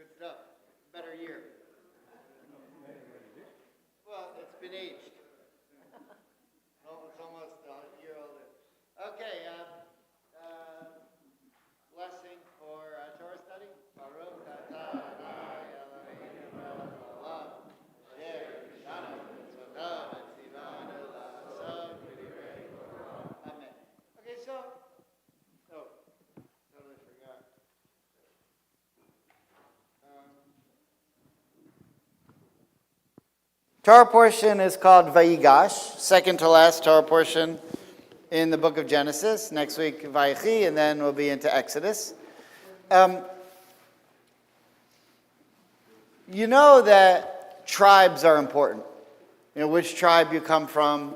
Good stuff. Better year. Well, it's been aged. Oh, it's almost a year older. Okay, blessing for Torah study. Baruch atah Adonai Eloheinu melech haolam, asher nitanu mitzvotav v'tzivanu la'asot b'divrei Torah. Amen. Okay, totally forgot. Torah portion is called Vayigash, second to last Torah portion in the book of Genesis. Next week, Vayechi, and then we'll be into Exodus. You know that tribes are important. You know, which tribe you come from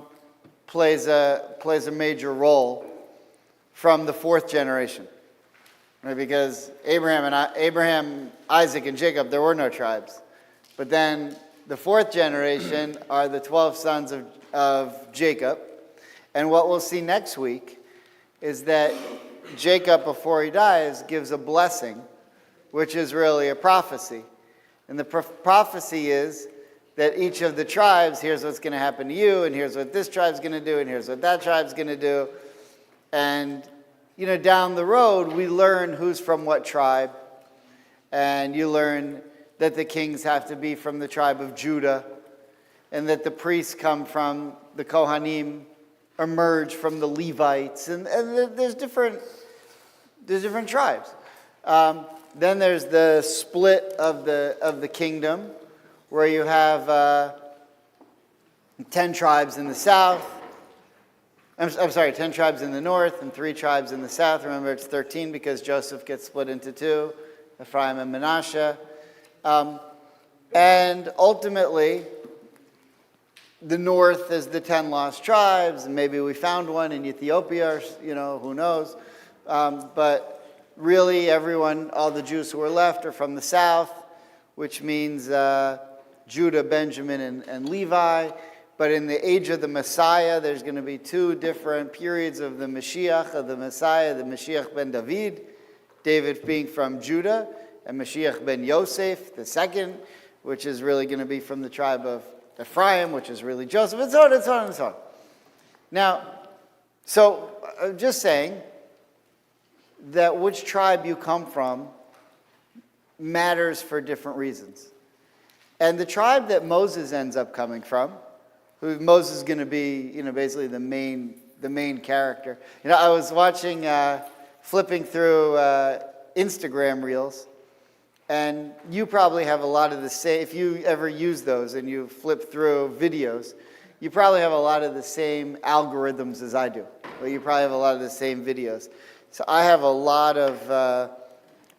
plays a major role from the fourth generation. Right? Because Abraham, Isaac, and Jacob, there were no tribes. But then the fourth generation are the 12 sons of Jacob. And what we'll see next week is that Jacob, before he dies, gives a blessing, which is really a prophecy. And the prophecy is that each of the tribes, here's what's going to happen to you, and here's what this tribe's going to do, and here's what that tribe's going to do. And, you know, down the road, we learn who's from what tribe. And you learn that the kings have to be from the tribe of Judah, and that the priests come from the Kohanim, emerge from the Levites, and there's different tribes. Then there's the split of the kingdom, where you have 10 tribes in the south. I'm sorry, 10 tribes in the north and 3 tribes in the south. Remember, it's 13 because Joseph gets split into 2, Ephraim and Manasseh. And ultimately, the north is the 10 lost tribes, and maybe we found one in Ethiopia, or, you know, who knows. But really, all the Jews who are left are from the south, which means Judah, Benjamin, and Levi. But in the age of the Messiah, there's going to be 2 different periods of the Mashiach, of the Messiah, the Mashiach ben David, David being from Judah, and Mashiach ben Yosef, the second, which is really going to be from the tribe of Ephraim, which is really Joseph, and so on, and so on, and so on. Now, so I'm just saying that which tribe you come from matters for different reasons. And the tribe that Moses ends up coming from, who Moses is going to be, you know, basically the main character. You know, I was watching, flipping through Instagram reels, and you probably have a lot of the same, if you ever use those and you flip through videos, you probably have a lot of the same algorithms as I do. Or you probably have a lot of the same videos. So I have a lot of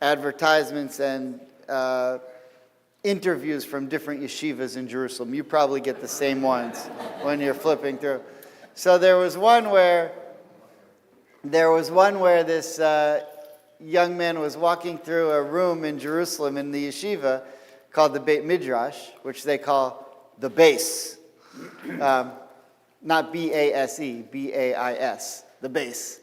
advertisements and interviews from different yeshivas in Jerusalem. You probably get the same ones when you're flipping through. So there was one where this young man was walking through a room in Jerusalem in the yeshiva called the Beit Midrash, which they call the base. Not B-A-S-E, B-A-I-S, the base.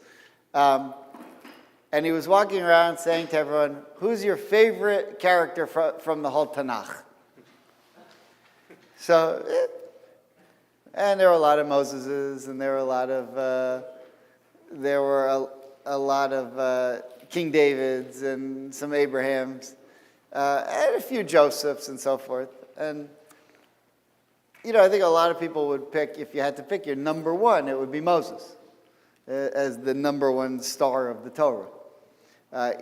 And he was walking around saying to everyone, who's your favorite character from the whole Tanakh? So, and there were a lot of Moseses, and there were a lot of King Davids and some Abrahams, and a few Josephs and so forth. And, you know, I think a lot of people would pick, if you had to pick your number one, it would be Moses as the number one star of the Torah,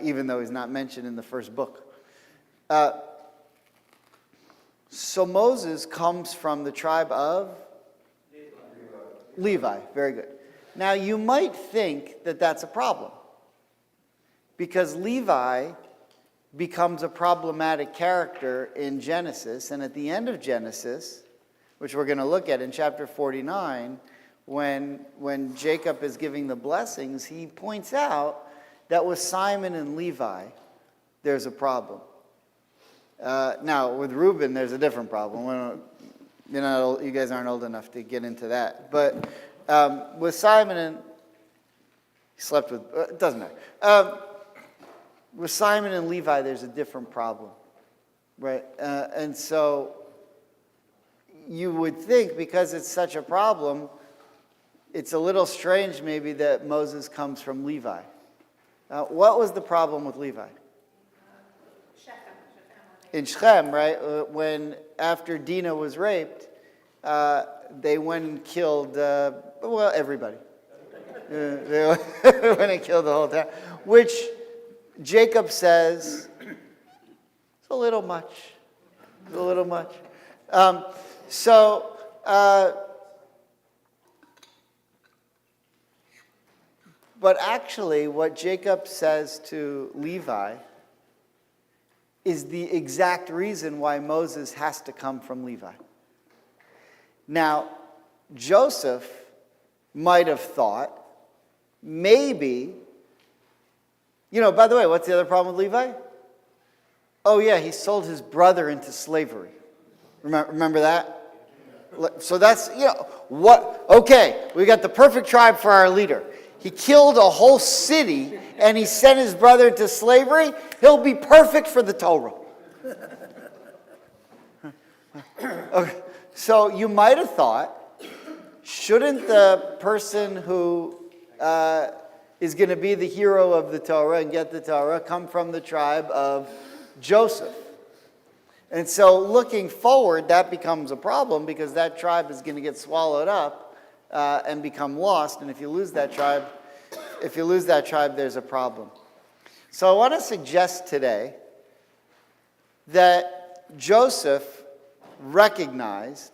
even though he's not mentioned in the first book. So Moses comes from the tribe of? Levi. Very good. Now, you might think that that's a problem, because Levi becomes a problematic character in Genesis, and at the end of Genesis, which we're going to look at in chapter 49, when Jacob is giving the blessings, he points out that with Simon and Levi, there's a problem. Now, with Reuben, there's a different problem. You guys aren't old enough to get into that. But with Simon and... He slept with... it doesn't matter. With Simon and Levi, there's a different problem. right? And so you would think because it's such a problem, it's a little strange maybe that Moses comes from Levi. What was the problem with Levi? In Shechem, right? When after Dinah was raped, they went and killed, everybody. They went and killed the whole town, which Jacob says, it's a little much. It's a little much. But actually, what Jacob says to Levi is the exact reason why Moses has to come from Levi. Now, Joseph might have thought, maybe, by the way, what's the other problem with Levi? Oh yeah, he sold his brother into slavery. Remember that? So that's, okay, we got the perfect tribe for our leader. He killed a whole city and he sent his brother into slavery. He'll be perfect for the Torah. Okay. So you might have thought, shouldn't the person who is going to be the hero of the Torah and get the Torah come from the tribe of Joseph? And so looking forward, that becomes a problem because that tribe is going to get swallowed up and become lost. And if you lose that tribe, there's a problem. So I want to suggest today that Joseph recognized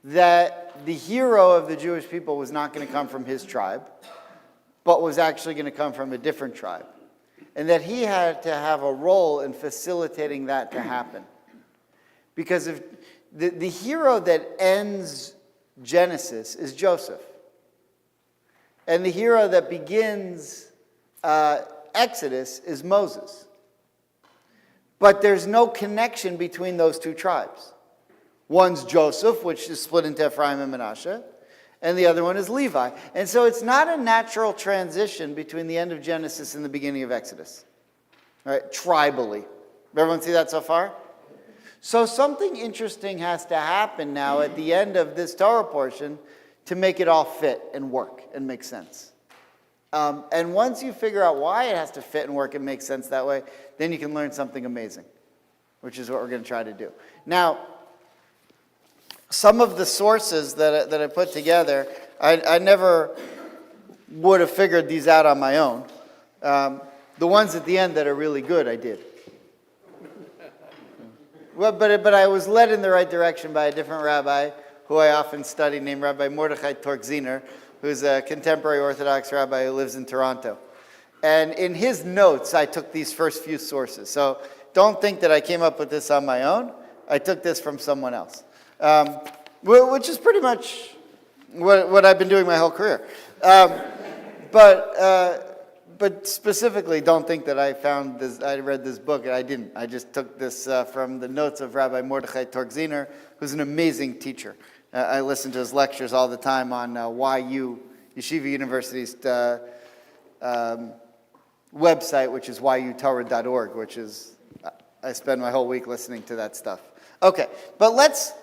that the hero of the Jewish people was not going to come from his tribe, but was actually going to come from a different tribe. And that he had to have a role in facilitating that to happen. Because if the hero that ends Genesis is Joseph. And the hero that begins Exodus is Moses. But there's no connection between those two tribes. One's Joseph, which is split into Ephraim and Manasseh, and the other one is Levi. And so it's not a natural transition between the end of Genesis and the beginning of Exodus. All right, tribally. Everyone see that so far? So something interesting has to happen now at the end of this Torah portion to make it all fit and work and make sense. And once you figure out why it has to fit and work and make sense that way, then you can learn something amazing, which is what we're going to try to do. Now, some of the sources that I put together, I never would have figured these out on my own. The ones at the end that are really good, I did. Well, but I was led in the right direction by a different rabbi who I often study, named Rabbi Mordechai Torgziner, who's a contemporary Orthodox rabbi who lives in Toronto. And in his notes, I took these first few sources. So don't think that I came up with this on my own. I took this from someone else, which is pretty much what I've been doing my whole career. But specifically, don't think that I found this. I read this book. I didn't. I just took this from the notes of Rabbi Mordechai Torgziner, who's an amazing teacher. I listen to his lectures all the time on YU, Yeshiva University's website, which is yutorah.org, which is, I spend my whole week listening to that stuff. Okay, but let's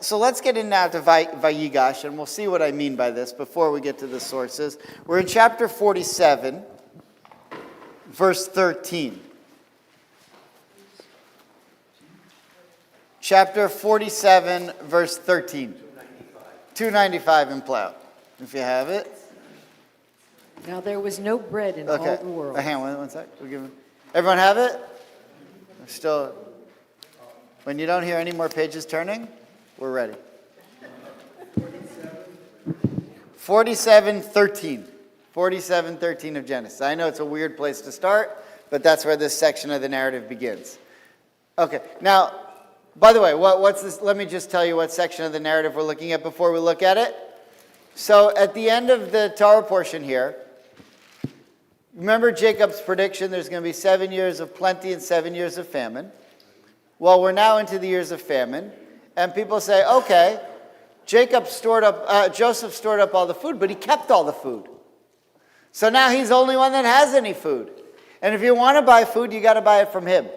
get in now to Vayigash, and we'll see what I mean by this before we get to the sources. We're in chapter 47, verse 13. Chapter 47, verse 13. 295 in Plow, if you have it. Now there was no bread in all the world. Hang on one sec. Everyone have it? Still, when you don't hear any more pages turning, we're ready. 47:13. 47:13 of Genesis. I know it's a weird place to start, but that's where this section of the narrative begins. Okay, now, by the way, what's this? Let me just tell you what section of the narrative we're looking at before we look at it. So at the end of the Torah portion here, remember Jacob's prediction, there's going to be 7 years of plenty and 7 years of famine. Well, we're now into the years of famine, and people say, okay, Joseph stored up all the food, but he kept all the food. So now he's the only one that has any food. And if you want to buy food, you got to buy it from him.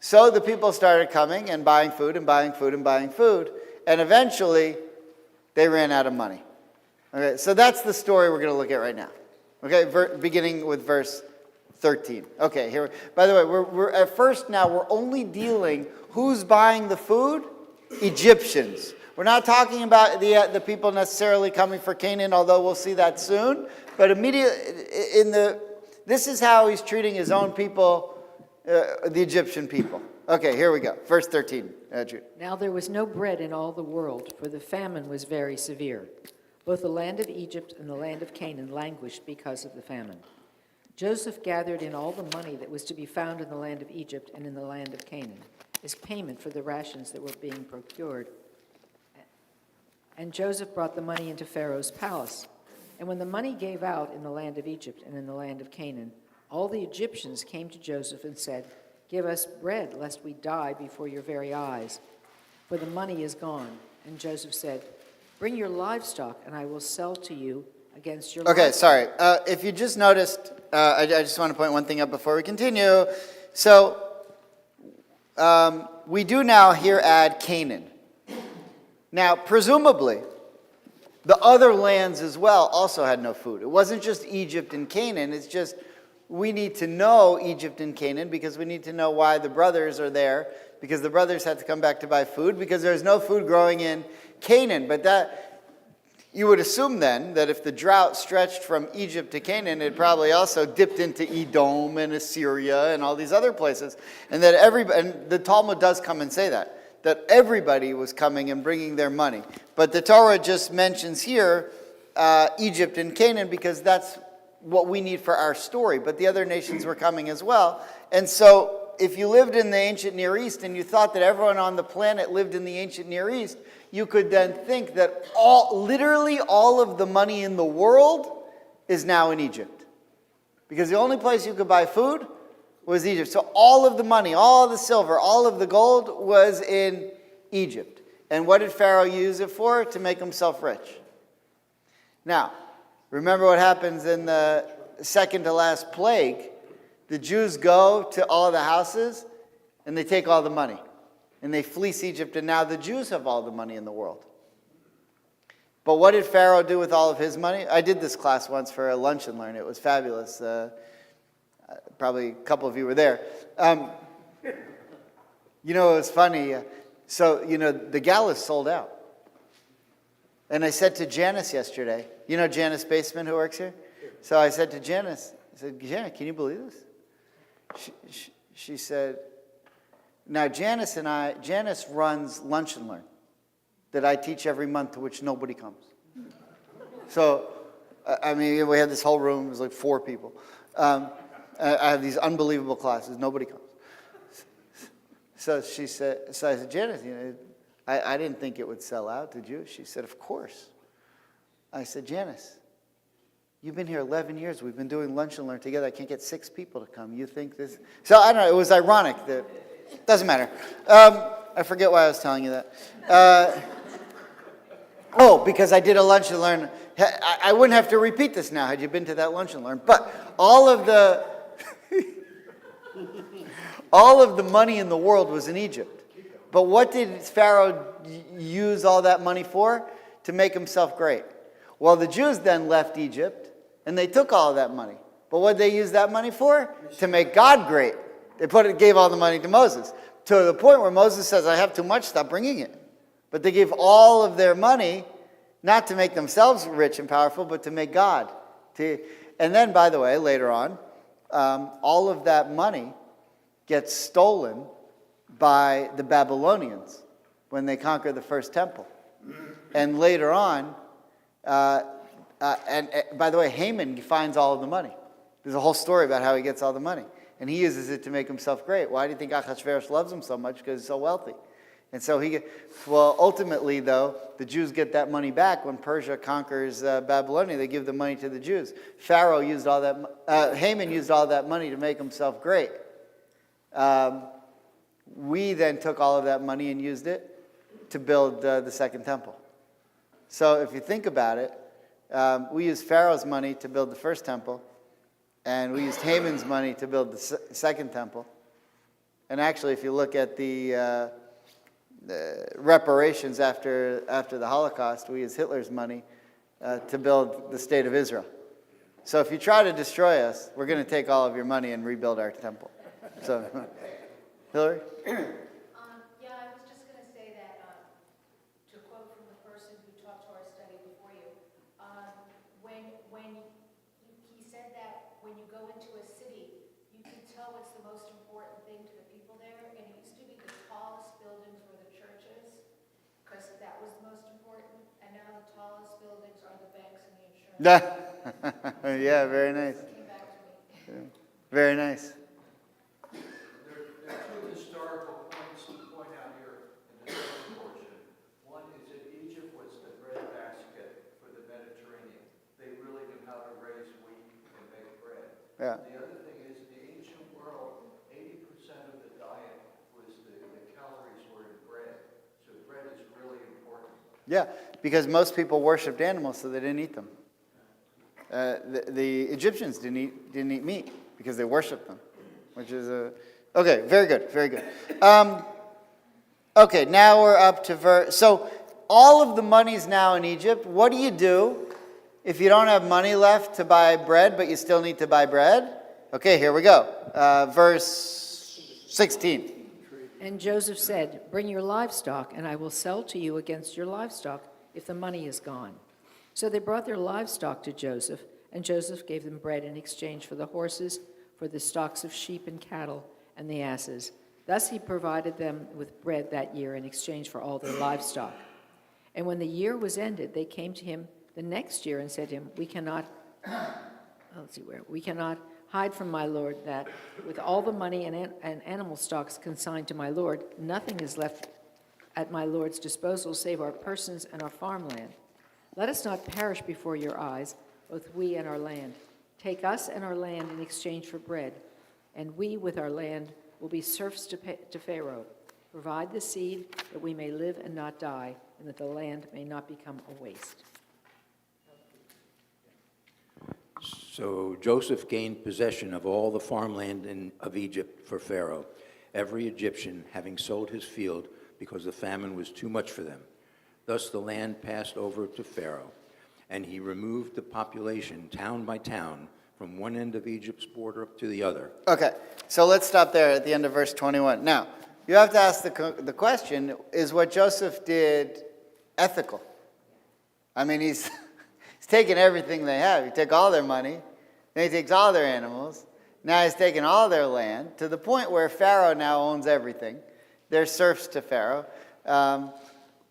So the people started coming and buying food and buying food and buying food. And eventually, they ran out of money. Okay, so that's the story we're going to look at right now. Okay, beginning with verse 13. Okay, here. By the way, we're at first now, we're only dealing who's buying the food? Egyptians. We're not talking about the people necessarily coming for Canaan, although we'll see that soon. But this is how he's treating his own people, the Egyptian people. Okay, here we go. Verse 13. Jude. Now there was no bread in all the world, for the famine was very severe. Both the land of Egypt and the land of Canaan languished because of the famine. Joseph gathered in all the money that was to be found in the land of Egypt and in the land of Canaan, as payment for the rations that were being procured. And Joseph brought the money into Pharaoh's palace. And when the money gave out in the land of Egypt and in the land of Canaan, all the Egyptians came to Joseph and said, "Give us bread, lest we die before your very eyes, for the money is gone." And Joseph said, "Bring your livestock, and I will sell to you against your Okay, livestock." sorry. If you just noticed, I just want to point one thing out before we continue. So, we do now here add Canaan. Now, presumably, the other lands as well also had no food. It wasn't just Egypt and Canaan. It's just we need to know Egypt and Canaan because we need to know why the brothers are there, because the brothers had to come back to buy food because there's no food growing in Canaan. But that you would assume then that if the drought stretched from Egypt to Canaan, it probably also dipped into Edom and Assyria and all these other places. And that and the Talmud does come and say that everybody was coming and bringing their money. But the Torah just mentions here Egypt and Canaan because that's what we need for our story. But the other nations were coming as well. And so if you lived in the ancient Near East and you thought that everyone on the planet lived in the ancient Near East, you could then think that literally all of the money in the world is now in Egypt. Because the only place you could buy food was Egypt. So all of the money, all the silver, all of the gold was in Egypt. And what did Pharaoh use it for? To make himself rich. Now, remember what happens in the second to last plague? The Jews go to all the houses and they take all the money. And they fleece Egypt, and now the Jews have all the money in the world. But what did Pharaoh do with all of his money? I did this class once for a lunch and learn. It was fabulous. Probably a couple of you were there. It was funny. The galas sold out. And I said to Janice yesterday, Janice Baseman who works here? So I said to Janice, Janice, can you believe this? She said, now Janice runs Lunch and Learn that I teach every month to which nobody comes. So, we had this whole room, it was like 4 people. I have these unbelievable classes. Nobody comes. So I said, Janice, I didn't think it would sell out, did you? She said, of course. I said, Janice, you've been here 11 years. We've been doing Lunch and Learn together. I can't get 6 people to come. You think this? So I don't know. It was ironic. Doesn't matter. I forget why I was telling you that. Because I did a Lunch and Learn. I wouldn't have to repeat this now had you been to that Lunch and Learn. But all of the money in the world was in Egypt. But what did Pharaoh use all that money for? To make himself great. Well, the Jews then left Egypt, and they took all of that money. But what did they use that money for? To make God great. They gave all the money to Moses. To the point where Moses says, I have too much, stop bringing it. But they gave all of their money, not to make themselves rich and powerful, but to make God. And then, by the way, later on, all of that money gets stolen by the Babylonians when they conquer the first temple. And later on, by the way, Haman finds all of the money. There's a whole story about how he gets all the money. And he uses it to make himself great. Why do you think Ahasuerus loves him so much? Because he's so wealthy. And so ultimately, though, the Jews get that money back when Persia conquers Babylonia. They give the money to the Jews. Haman used all that money to make himself great. We then took all of that money and used it to build the second temple. So if you think about it, we used Pharaoh's money to build the first temple, and we used Haman's money to build the second temple. And actually, if you look at the reparations after the Holocaust, we used Hitler's money to build the state of Israel. So if you try to destroy us, we're going to take all of your money and rebuild our temple. So, Hillary? Yeah, I was just going to say that, to quote from the person who taught Torah Study before you, when he said that when you go into a city, you can tell what's the most important thing to the people there, and it used to be the tallest buildings were the churches, because that was the most important, and now the tallest buildings are the banks and the insurance. Yeah, very nice. Came back to me. Very nice. There are two historical points to point out here in the second portion. One is that Egypt was the breadbasket for the Mediterranean. They really knew how to raise wheat and make bread. Yeah. The other thing is, in the ancient world, 80% of the diet was the calories were in bread. So bread is really important. Yeah, because most people worshipped animals, so they didn't eat them. The Egyptians didn't eat meat because they worshipped them, which is okay. Very good, very good. Okay, now we're up to verse. So all of the money's now in Egypt. What do you do if you don't have money left to buy bread, but you still need to buy bread? Okay, here we go. Verse 16. And Joseph said, "Bring your livestock, and I will sell to you against your livestock if the money is gone." So they brought their livestock to Joseph, and Joseph gave them bread in exchange for the horses, for the stocks of sheep and cattle, and the asses. Thus he provided them with bread that year in exchange for all their livestock. And when the year was ended, they came to him the next year and said to him, "We cannot hide from my lord that with all the money and animal stocks consigned to my lord, nothing is left at my lord's disposal save our persons and our farmland. Let us not perish before your eyes, both we and our land. Take us and our land in exchange for bread, and we with our land will be serfs to Pharaoh. Provide the seed that we may live and not die, and that the land may not become a waste." So Joseph gained possession of all the farmland of Egypt for Pharaoh, every Egyptian having sold his field because the famine was too much for them. Thus the land passed over to Pharaoh, and he removed the population town by town from one end of Egypt's border up to the other. Okay, so let's stop there at the end of verse 21. Now, you have to ask the question, is what Joseph did ethical? I mean, he's taken everything they have. He took all their money, then he takes all their animals. Now he's taken all their land to the point where Pharaoh now owns everything. They're serfs to Pharaoh.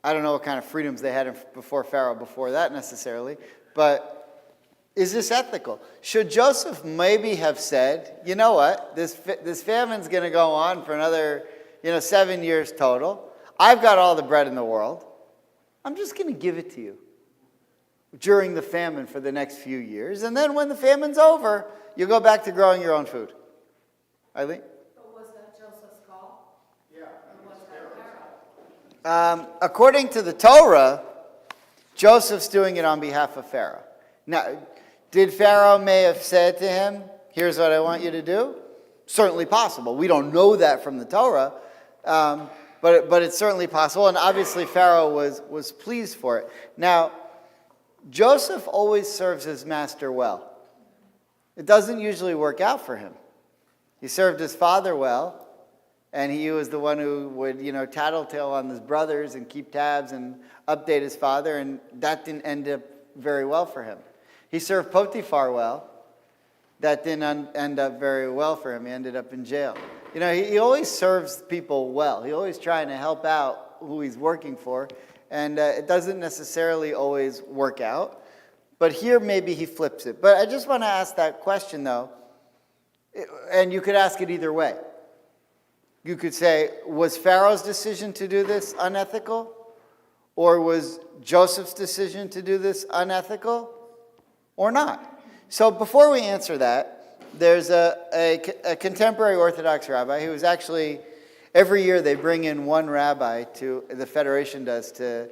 I don't know what kind of freedoms they had before Pharaoh before that necessarily, but is this ethical? Should Joseph maybe have said, you know what, this famine's going to go on for another 7 years total. I've got all the bread in the world. I'm just going to give it to you during the famine for the next few years, and then when the famine's over, you go back to growing your own food. Eileen? But was that Joseph's call? Yeah. Or was that Pharaoh? According to the Torah, Joseph's doing it on behalf of Pharaoh. Now, did Pharaoh may have said to him, "Here's what I want you to do"? Certainly possible. We don't know that from the Torah, but it's certainly possible. And obviously Pharaoh was pleased for it. Now, Joseph always serves his master well. It doesn't usually work out for him. He served his father well, and he was the one who would, tattletale on his brothers and keep tabs and update his father, and that didn't end up very well for him. He served Potiphar well. That didn't end up very well for him. He ended up in jail. He always serves people well. He's always trying to help out who he's working for, and it doesn't necessarily always work out. But here maybe he flips it. But I just want to ask that question, though, and you could ask it either way. You could say, was Pharaoh's decision to do this unethical? Or was Joseph's decision to do this unethical? Or not? So before we answer that, there's a contemporary Orthodox rabbi who is actually, every year they bring in one rabbi the Federation does, to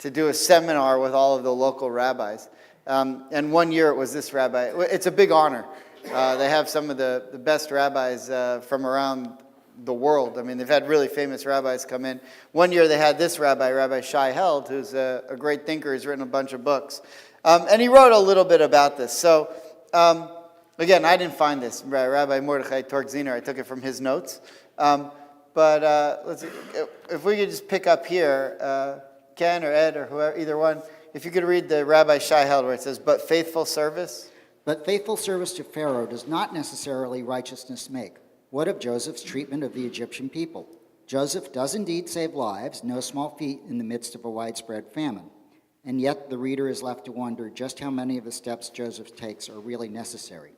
do a seminar with all of the local rabbis. And one year it was this rabbi. It's a big honor. They have some of the best rabbis from around the world. I mean, they've had really famous rabbis come in. One year they had this rabbi, Rabbi Shai Held, who's a great thinker. He's written a bunch of books. And he wrote a little bit about this. So, again, I didn't find this. Rabbi Mordechai Torgziner, I took it from his notes. But let's see, if we could just pick up here, Ken or Ed or whoever, either one, if you could read the Rabbi Shai Held where it says, "But faithful service." But faithful service to Pharaoh does not necessarily righteousness make. What of Joseph's treatment of the Egyptian people? Joseph does indeed save lives, no small feat in the midst of a widespread famine. And yet the reader is left to wonder just how many of the steps Joseph takes are really necessary.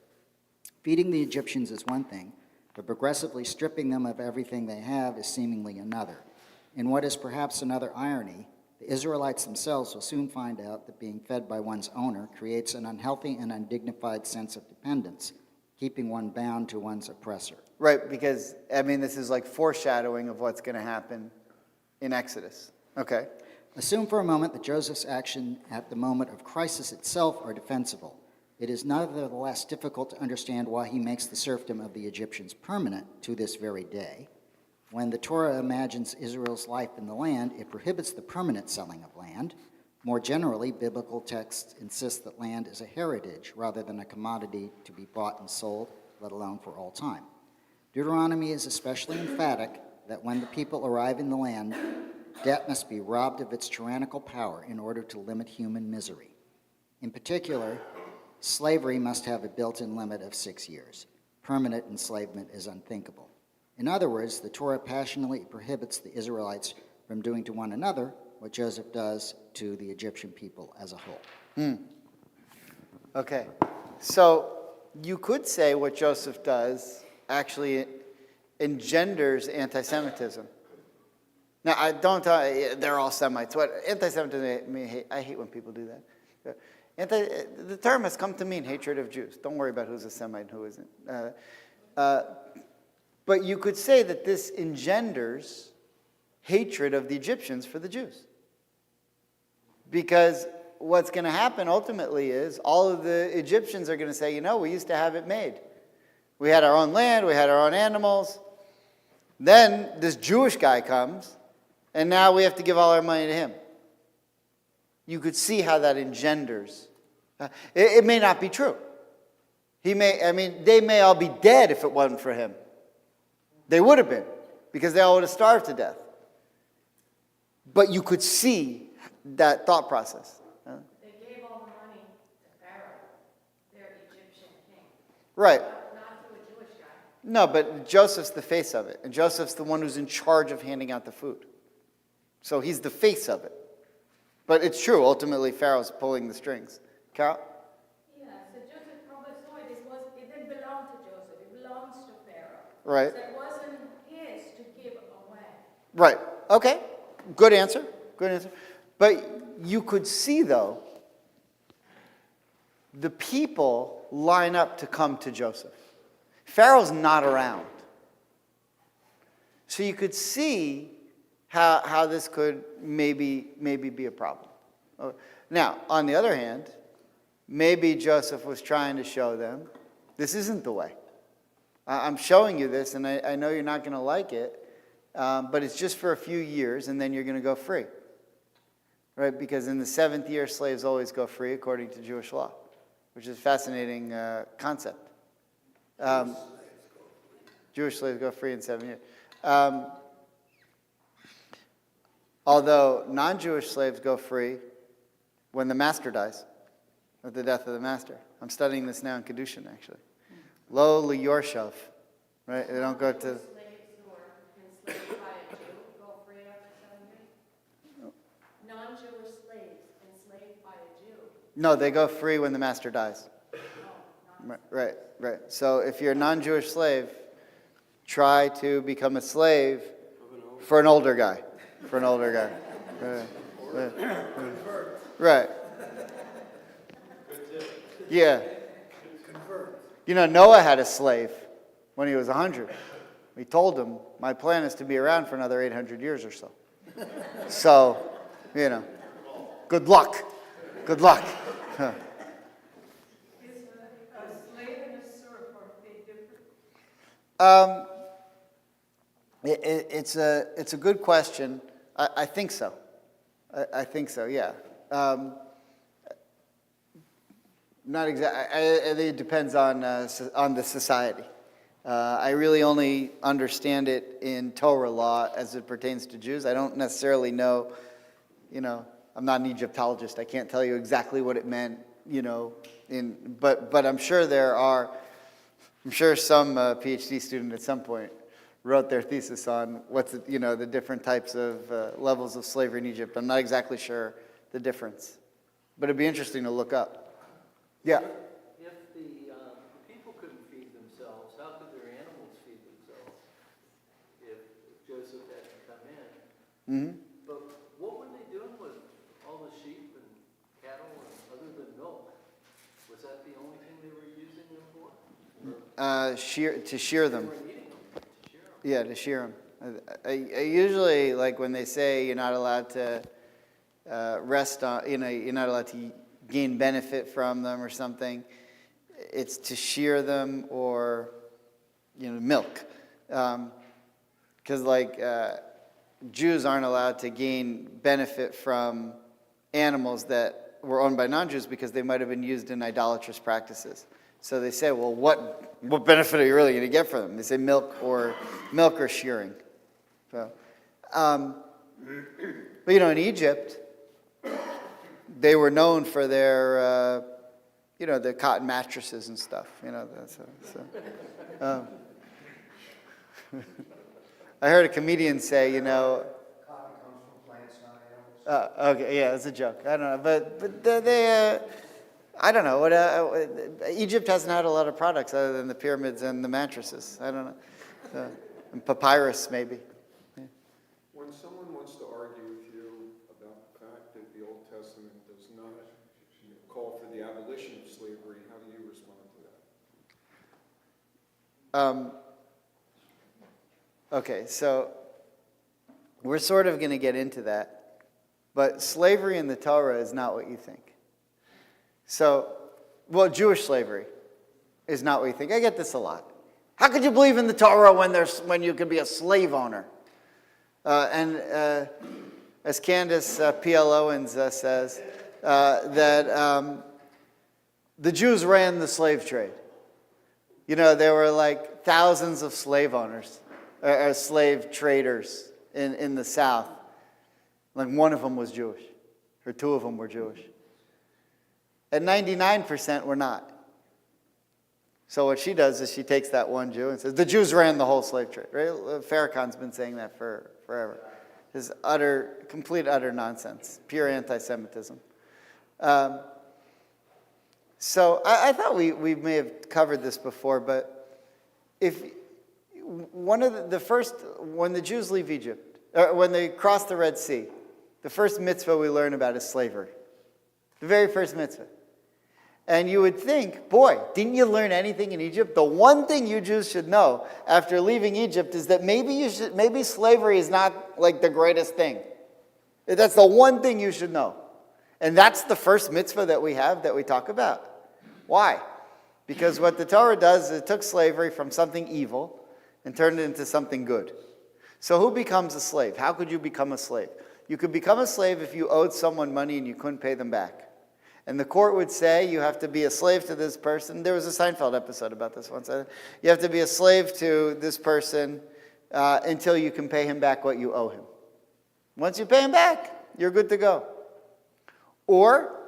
Feeding the Egyptians is one thing, but progressively stripping them of everything they have is seemingly another. In what is perhaps another irony, the Israelites themselves will soon find out that being fed by one's owner creates an unhealthy and undignified sense of dependence, keeping one bound to one's oppressor. Right, because, I mean, this is like foreshadowing of what's going to happen in Exodus. Okay. Assume for a moment that Joseph's action at the moment of crisis itself are defensible. It is nevertheless difficult to understand why he makes the serfdom of the Egyptians permanent to this very day. When the Torah imagines Israel's life in the land, it prohibits the permanent selling of land. More generally, biblical texts insist that land is a heritage rather than a commodity to be bought and sold, let alone for all time. Deuteronomy is especially emphatic that when the people arrive in the land, debt must be robbed of its tyrannical power in order to limit human misery. In particular, slavery must have a built-in limit of 6 years. Permanent enslavement is unthinkable. In other words, the Torah passionately prohibits the Israelites from doing to one another what Joseph does to the Egyptian people as a whole. Okay. So you could say what Joseph does actually engenders anti-Semitism. Now, I don't, they're all Semites. What anti-Semitism, I hate when people do that. The term has come to mean hatred of Jews. Don't worry about who's a Semite and who isn't. But you could say that this engenders hatred of the Egyptians for the Jews. Because what's going to happen ultimately is all of the Egyptians are going to say, you know, we used to have it made. We had our own land, we had our own animals. Then this Jewish guy comes, and now we have to give all our money to him. You could see how that engenders. It may not be true. They may all be dead if it wasn't for him. They would have been, because they all would have starved to death. But you could see that thought process. They gave all the money to Pharaoh, their Egyptian king. Right. Not to a Jewish guy. No, but Joseph's the face of it. And Joseph's the one who's in charge of handing out the food. So he's the face of it. But it's true, ultimately, Pharaoh's pulling the strings. Carol? Yeah, so Joseph probably saw it. It didn't belong to Joseph. It belongs to Pharaoh. Right. So it wasn't his to give away. Right. Okay. Good answer. Good answer. But you could see, though, the people line up to come to Joseph. Pharaoh's not around. So you could see how this could maybe be a problem. Now, on the other hand, maybe Joseph was trying to show them, this isn't the way. I'm showing you this, and I know you're not going to like it, but it's just for a few years, and then you're going to go free. Right? Because in the 7th year, slaves always go free according to Jewish law, which is a fascinating concept. Jewish slaves go free in 7 years. Although non-Jewish slaves go free when the master dies, at the death of the master. I'm studying this now in Kedushin, actually. Lo liyorshav, right? They don't go to... Slaves who were enslaved by a Jew go free after 7 years? Non-Jewish slaves enslaved by a Jew. No, they go free when the master dies. Right. So if you're a non-Jewish slave, try to become a slave for an older guy. Right. Yeah. You know, Noah had a slave when he was 100. He told him, my plan is to be around for another 800 years or so. So, you know, good luck. Huh. Is a slave and a serf are they different? It's a good question. I think so. I think so, yeah. Not exactly. I think it depends on the society. I really only understand it in Torah law as it pertains to Jews. I don't necessarily know, I'm not an Egyptologist. I can't tell you exactly what it meant, but I'm sure some PhD student at some point wrote their thesis on what's the different types of levels of slavery in Egypt. I'm not exactly sure the difference, but it'd be interesting to look up. Yeah. If the people couldn't feed themselves, how could their animals feed themselves? If Joseph had to come in. Mm-hmm. But what were they doing with all the sheep and cattle other than milk? Was that the only thing they were using them for? To shear them. They were eating them, to shear them. Yeah, to shear them. I usually, like when they say you're not allowed to rest on, you're not allowed to gain benefit from them or something, it's to shear them or, milk. Because Jews aren't allowed to gain benefit from animals that were owned by non-Jews because they might have been used in idolatrous practices. So they say, well, what benefit are you really going to get from them? They say milk or shearing. So, but in Egypt, they were known for their, the cotton mattresses and stuff. I heard a comedian say, Cotton comes from plants, not animals. okay, yeah, it's a joke. I don't know, but they I don't know what. Egypt hasn't had a lot of products other than the pyramids and the mattresses. I don't know, and papyrus maybe. When someone wants to argue with you about the fact that the Old Testament does not call for the abolition of slavery, how do you respond to that? Okay, so we're sort of going to get into that, but slavery in the Torah is not what you think. So, Jewish slavery is not what you think. I get this a lot. How could you believe in the Torah when you could be a slave owner? And as Candace P.L. Owens says, that the Jews ran the slave trade. There were like thousands of slave owners, or slave traders in the South. Like one of them was Jewish, or two of them were Jewish. And 99% were not. So what she does is she takes that one Jew and says, the Jews ran the whole slave trade. Right? Farrakhan's been saying that forever. It's complete utter nonsense, pure anti-Semitism. So I thought we may have covered this before, but if one of the first, when the Jews leave Egypt, or when they cross the Red Sea, the first mitzvah we learn about is slavery. The very first mitzvah. And you would think, boy, didn't you learn anything in Egypt? The one thing you Jews should know after leaving Egypt is that maybe slavery is not like the greatest thing. That's the one thing you should know. And that's the first mitzvah that we have that we talk about. Why? Because what the Torah does is it took slavery from something evil and turned it into something good. So who becomes a slave? How could you become a slave? You could become a slave if you owed someone money and you couldn't pay them back. And the court would say you have to be a slave to this person. There was a Seinfeld episode about this once. You have to be a slave to this person until you can pay him back what you owe him. Once you pay him back, you're good to go. Or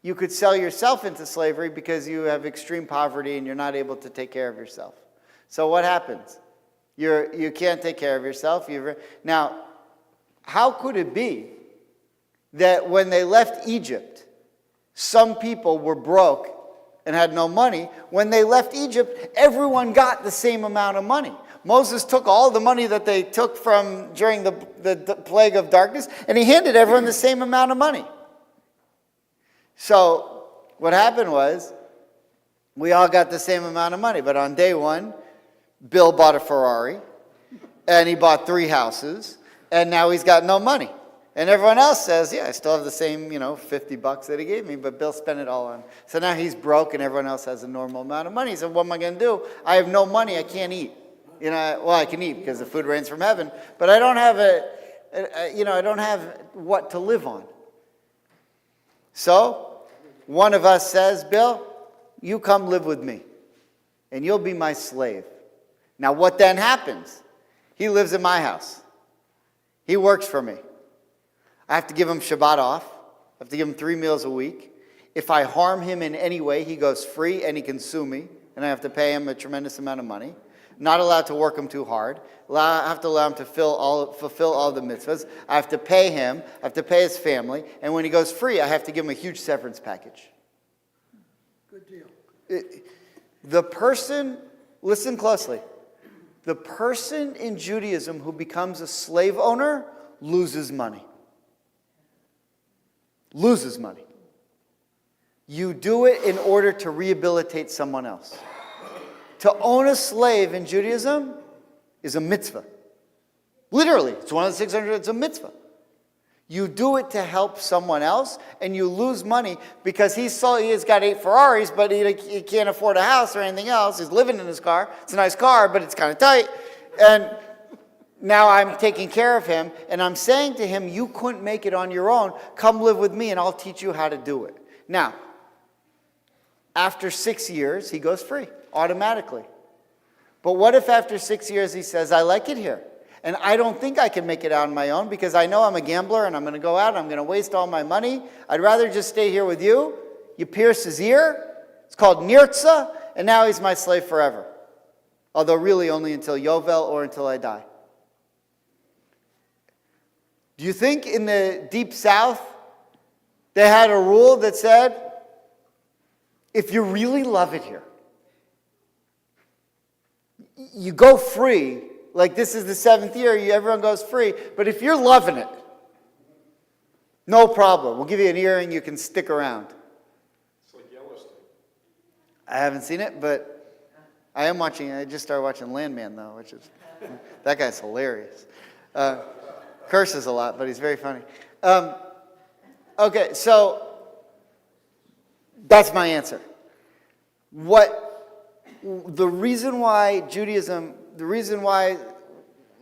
you could sell yourself into slavery because you have extreme poverty and you're not able to take care of yourself. So what happens? You can't take care of yourself. Now, how could it be that when they left Egypt, some people were broke and had no money? When they left Egypt, everyone got the same amount of money. Moses took all the money that they took from during the plague of darkness, and he handed everyone the same amount of money. So what happened was, we all got the same amount of money, but on day one, Bill bought a Ferrari, and he bought 3 houses, and now he's got no money. And everyone else says, yeah, I still have the same, $50 that he gave me, but Bill spent it all on. So now he's broke and everyone else has a normal amount of money. He said, what am I going to do? I have no money, I can't eat. You know, well, I can eat because the food rains from heaven, but I don't have I don't have what to live on. So, one of us says, Bill, you come live with me, and you'll be my slave. Now, what then happens? He lives in my house. He works for me. I have to give him Shabbat off. I have to give him 3 meals a week. If I harm him in any way, he goes free and he can sue me, and I have to pay him a tremendous amount of money. Not allowed to work him too hard. I have to allow him to fulfill all the mitzvahs. I have to pay him. I have to pay his family. And when he goes free, I have to give him a huge severance package. Good deal. The person, listen closely, the person in Judaism who becomes a slave owner loses money. Loses money. You do it in order to rehabilitate someone else. To own a slave in Judaism is a mitzvah. Literally, it's one of the 600, it's a mitzvah. You do it to help someone else, and you lose money because he has got 8 Ferraris, but he can't afford a house or anything else. He's living in his car. It's a nice car, but it's kind of tight. And now I'm taking care of him, and I'm saying to him, you couldn't make it on your own. Come live with me, and I'll teach you how to do it. Now, after 6 years, he goes free, automatically. But what if after 6 years he says, I like it here, and I don't think I can make it out on my own because I know I'm a gambler, and I'm going to go out, and I'm going to waste all my money. I'd rather just stay here with you. You pierce his ear. It's called nirtza, and now he's my slave forever. Although really only until Yovel or until I die. Do you think in the Deep South they had a rule that said, if you really love it here, you go free, like this is the 7th year, everyone goes free, but if you're loving it, no problem. We'll give you an earring, you can stick around. It's like Yellowstone. I haven't seen it, but I just started watching Landman, though, which is, that guy's hilarious. Curses a lot, but he's very funny. Okay, so that's my answer. The reason why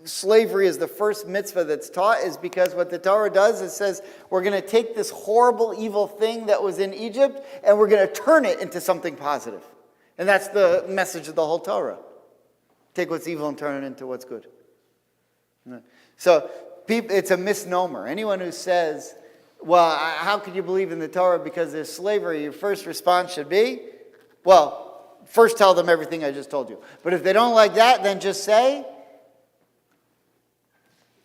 slavery is the first mitzvah that's taught is because what the Torah does is says we're going to take this horrible, evil thing that was in Egypt and we're going to turn it into something positive. And that's the message of the whole Torah. Take what's evil and turn it into what's good. So it's a misnomer. Anyone who says, well, how could you believe in the Torah because there's slavery? Your first response should be, well, first tell them everything I just told you. But if they don't like that, then just say,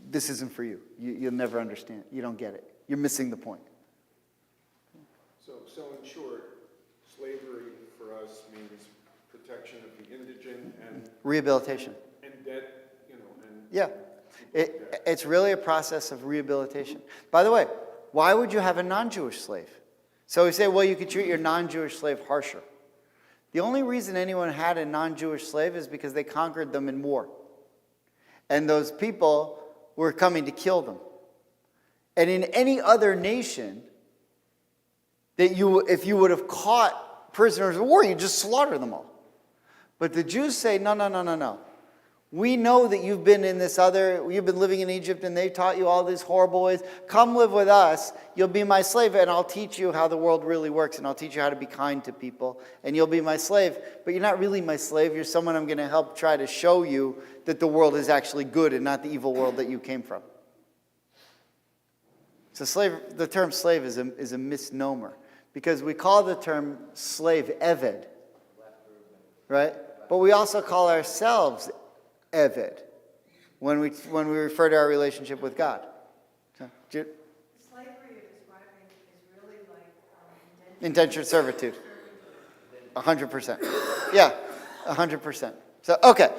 this isn't for you. You'll never understand. You don't get it. You're missing the point. So in short, slavery for us means protection of the indigent and Rehabilitation. and debt, and Yeah. It's really a process of rehabilitation. By the way, why would you have a non-Jewish slave? So we say, well, you could treat your non-Jewish slave harsher. The only reason anyone had a non-Jewish slave is because they conquered them in war. And those people were coming to kill them. And in any other nation, if you would have caught prisoners of war, you just slaughter them all. But the Jews say, no. We know that you've been living in Egypt and they taught you all these horrible ways. Come live with us. You'll be my slave and I'll teach you how the world really works and I'll teach you how to be kind to people and you'll be my slave. But you're not really my slave. You're someone I'm going to help try to show you that the world is actually good and not the evil world that you came from. So the term slave is a misnomer because we call the term slave eved, right? But we also call ourselves Eved, when we refer to our relationship with God. Slavery you're describing is really like Indentured servitude. 100%. Yeah, 100%. So, okay.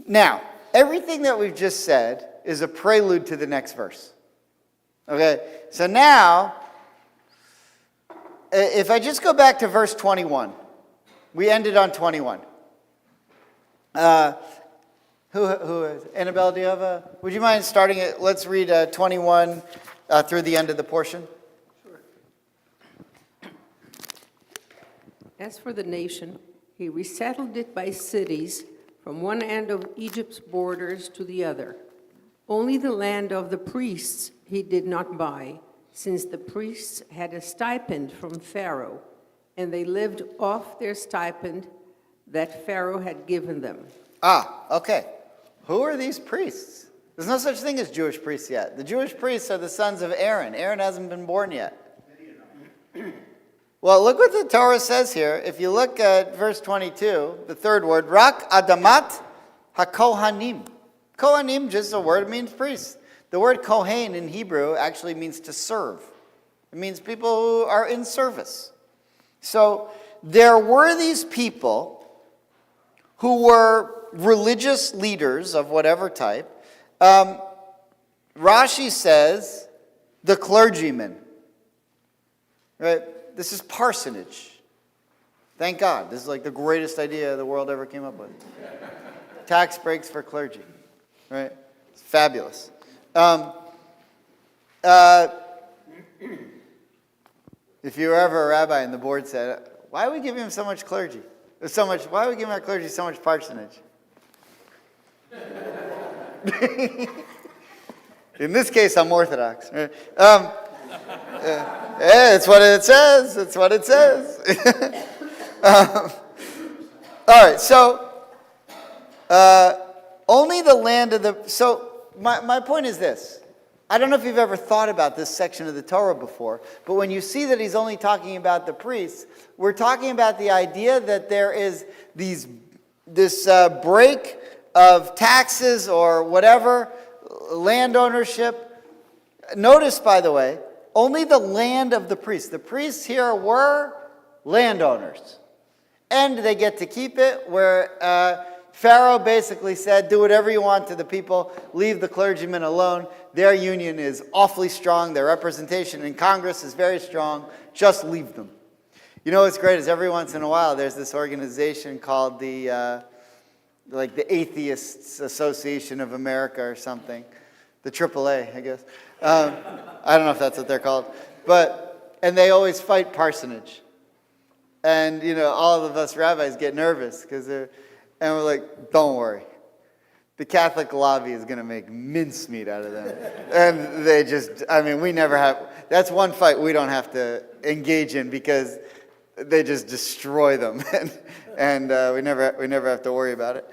Now, everything that we've just said is a prelude to the next verse. Okay? So now, if I just go back to verse 21, we ended on 21. Who is Annabelle, do you have would you mind starting it? Let's read 21 through the end of the portion. Sure. As for the nation, he resettled it by cities from one end of Egypt's borders to the other. Only the land of the priests he did not buy, since the priests had a stipend from Pharaoh, and they lived off their stipend that Pharaoh had given them. Okay. Who are these priests? There's no such thing as Jewish priests yet. The Jewish priests are the sons of Aaron. Aaron hasn't been born yet. Well, look what the Torah says here. If you look at verse 22, the third word, Rak Adamat HaKohanim. Kohanim, just a word, means priests. The word Kohen in Hebrew actually means to serve. It means people who are in service. So there were these people who were religious leaders of whatever type. Rashi says the clergymen. Right? This is parsonage. Thank God. This is like the greatest idea the world ever came up with. Tax breaks for clergy. Right? It's fabulous. If you were ever a rabbi and the board said, why are we giving him so much clergy? Why are we giving our clergy so much parsonage? In this case, I'm Orthodox. Right? It's what it says. It's what it says. All right, so only the land of the... So my point is this. I don't know if you've ever thought about this section of the Torah before, but when you see that he's only talking about the priests, we're talking about the idea that there is this break of taxes or whatever, land ownership. Notice, by the way, only the land of the priests. The priests here were landowners. And they get to keep it, where Pharaoh basically said, do whatever you want to the people, leave the clergymen alone. Their union is awfully strong. Their representation in Congress is very strong. Just leave them. You know what's great is every once in a while there's this organization called the Atheists Association of America or something. The AAA, I guess. I don't know if that's what they're called. And they always fight parsonage. And, all of us rabbis get nervous and we're like, don't worry. The Catholic lobby is going to make mincemeat out of them. And they we never have, that's one fight we don't have to engage in because they just destroy them. and we never have to worry about it.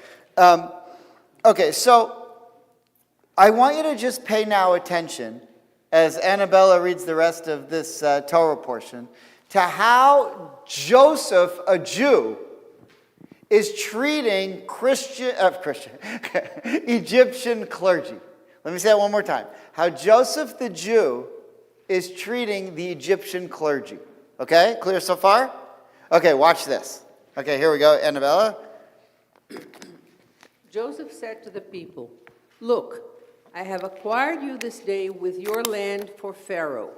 Okay, so I want you to just pay now attention as Annabella reads the rest of this Torah portion to how Joseph, a Jew, is treating Egyptian clergy. Let me say it one more time. How Joseph the Jew is treating the Egyptian clergy. Okay, clear so far? Okay, watch this. Okay, here we go, Annabella. Joseph said to the people, "Look, I have acquired you this day with your land for Pharaoh.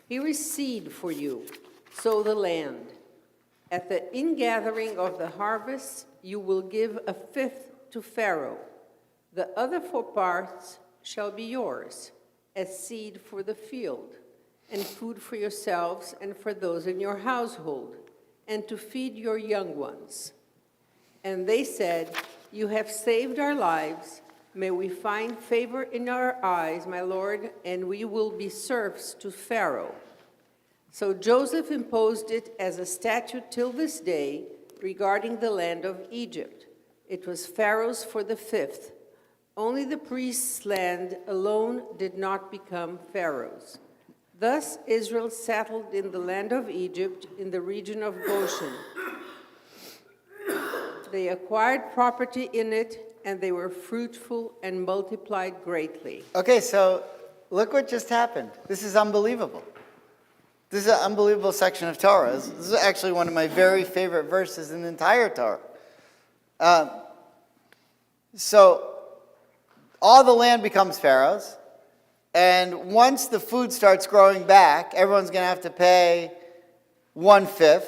Here is seed for you, sow the land. At the ingathering of the harvest, you will give a fifth to Pharaoh. The other 4 parts shall be yours, as seed for the field, and food for yourselves and for those in your household, and to feed your young ones." And they said, "You have saved our lives. May we find favor in our eyes, my lord, and we will be serfs to Pharaoh." So Joseph imposed it as a statute till this day regarding the land of Egypt. It was Pharaoh's for the 5th. Only the priest's land alone did not become Pharaoh's. Thus Israel settled in the land of Egypt in the region of Goshen. They acquired property in it, and they were fruitful and multiplied greatly. Okay, so look what just happened. This is unbelievable. This is an unbelievable section of Torah. This is actually one of my very favorite verses in the entire Torah. So all the land becomes Pharaoh's, and once the food starts growing back, everyone's going to have to pay 1/5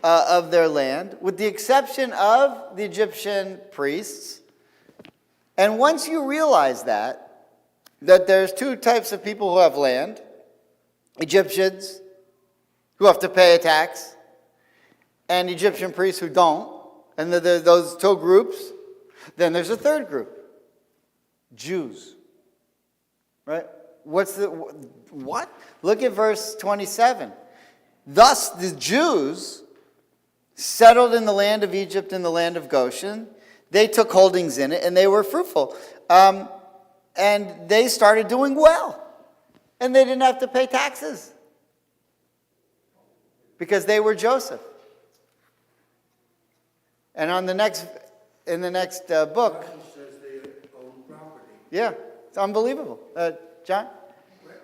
of their land, with the exception of the Egyptian priests. And once you realize that there's 2 types of people who have land: Egyptians, who have to pay a tax, and Egyptian priests who don't, and those two groups. Then there's a third group, Jews. Right? What? Look at verse 27. Thus the Jews settled in the land of Egypt and the land of Goshen. They took holdings in it, and they were fruitful. And they started doing well. And they didn't have to pay taxes. Because they were Joseph. And in the next book, says they own property. yeah, it's unbelievable. John?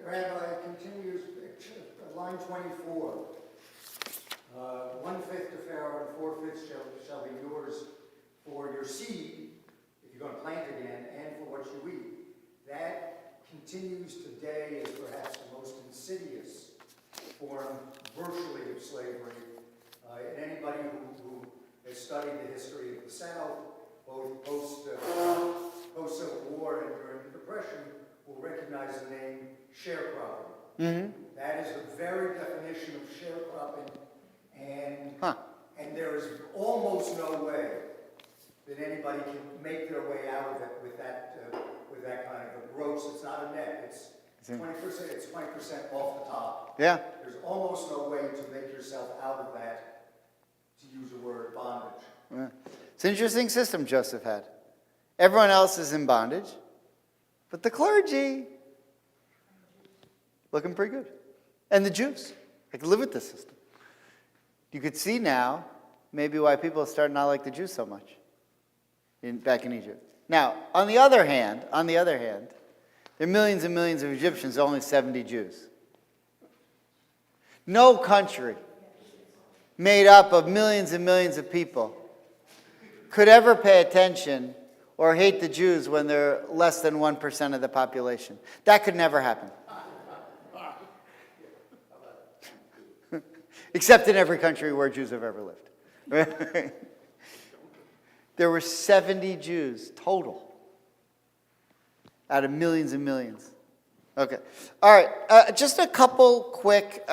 Rabbi continues, line 24. 1/5 to Pharaoh and 4/5 shall be yours for your seed, if you're going to plant again, and for what you eat. That continues today as perhaps the most insidious form virtually of slavery. And anybody who has studied the history of the South, both post-Civil War and during the Depression, will recognize the name sharecropping. Mm-hmm. That is the very definition of sharecropping, and Huh. and there is almost no way that anybody can make their way out of it with that kind of a gross. It's not a net. It's 20%. It's 20% off the top. Yeah. There's almost no way to make yourself out of that, to use a word, bondage. Yeah. It's an interesting system Joseph had. Everyone else is in bondage, but the clergy, looking pretty good. And the Jews, they could live with this system. You could see now maybe why people start not like the Jews so much back in Egypt. Now, on the other hand, there are millions and millions of Egyptians, only 70 Jews. No country made up of millions and millions of people could ever pay attention or hate the Jews when they're less than 1% of the population. That could never happen. Except in every country where Jews have ever lived. There were 70 Jews total out of millions and millions. Okay. All right. Just a couple quick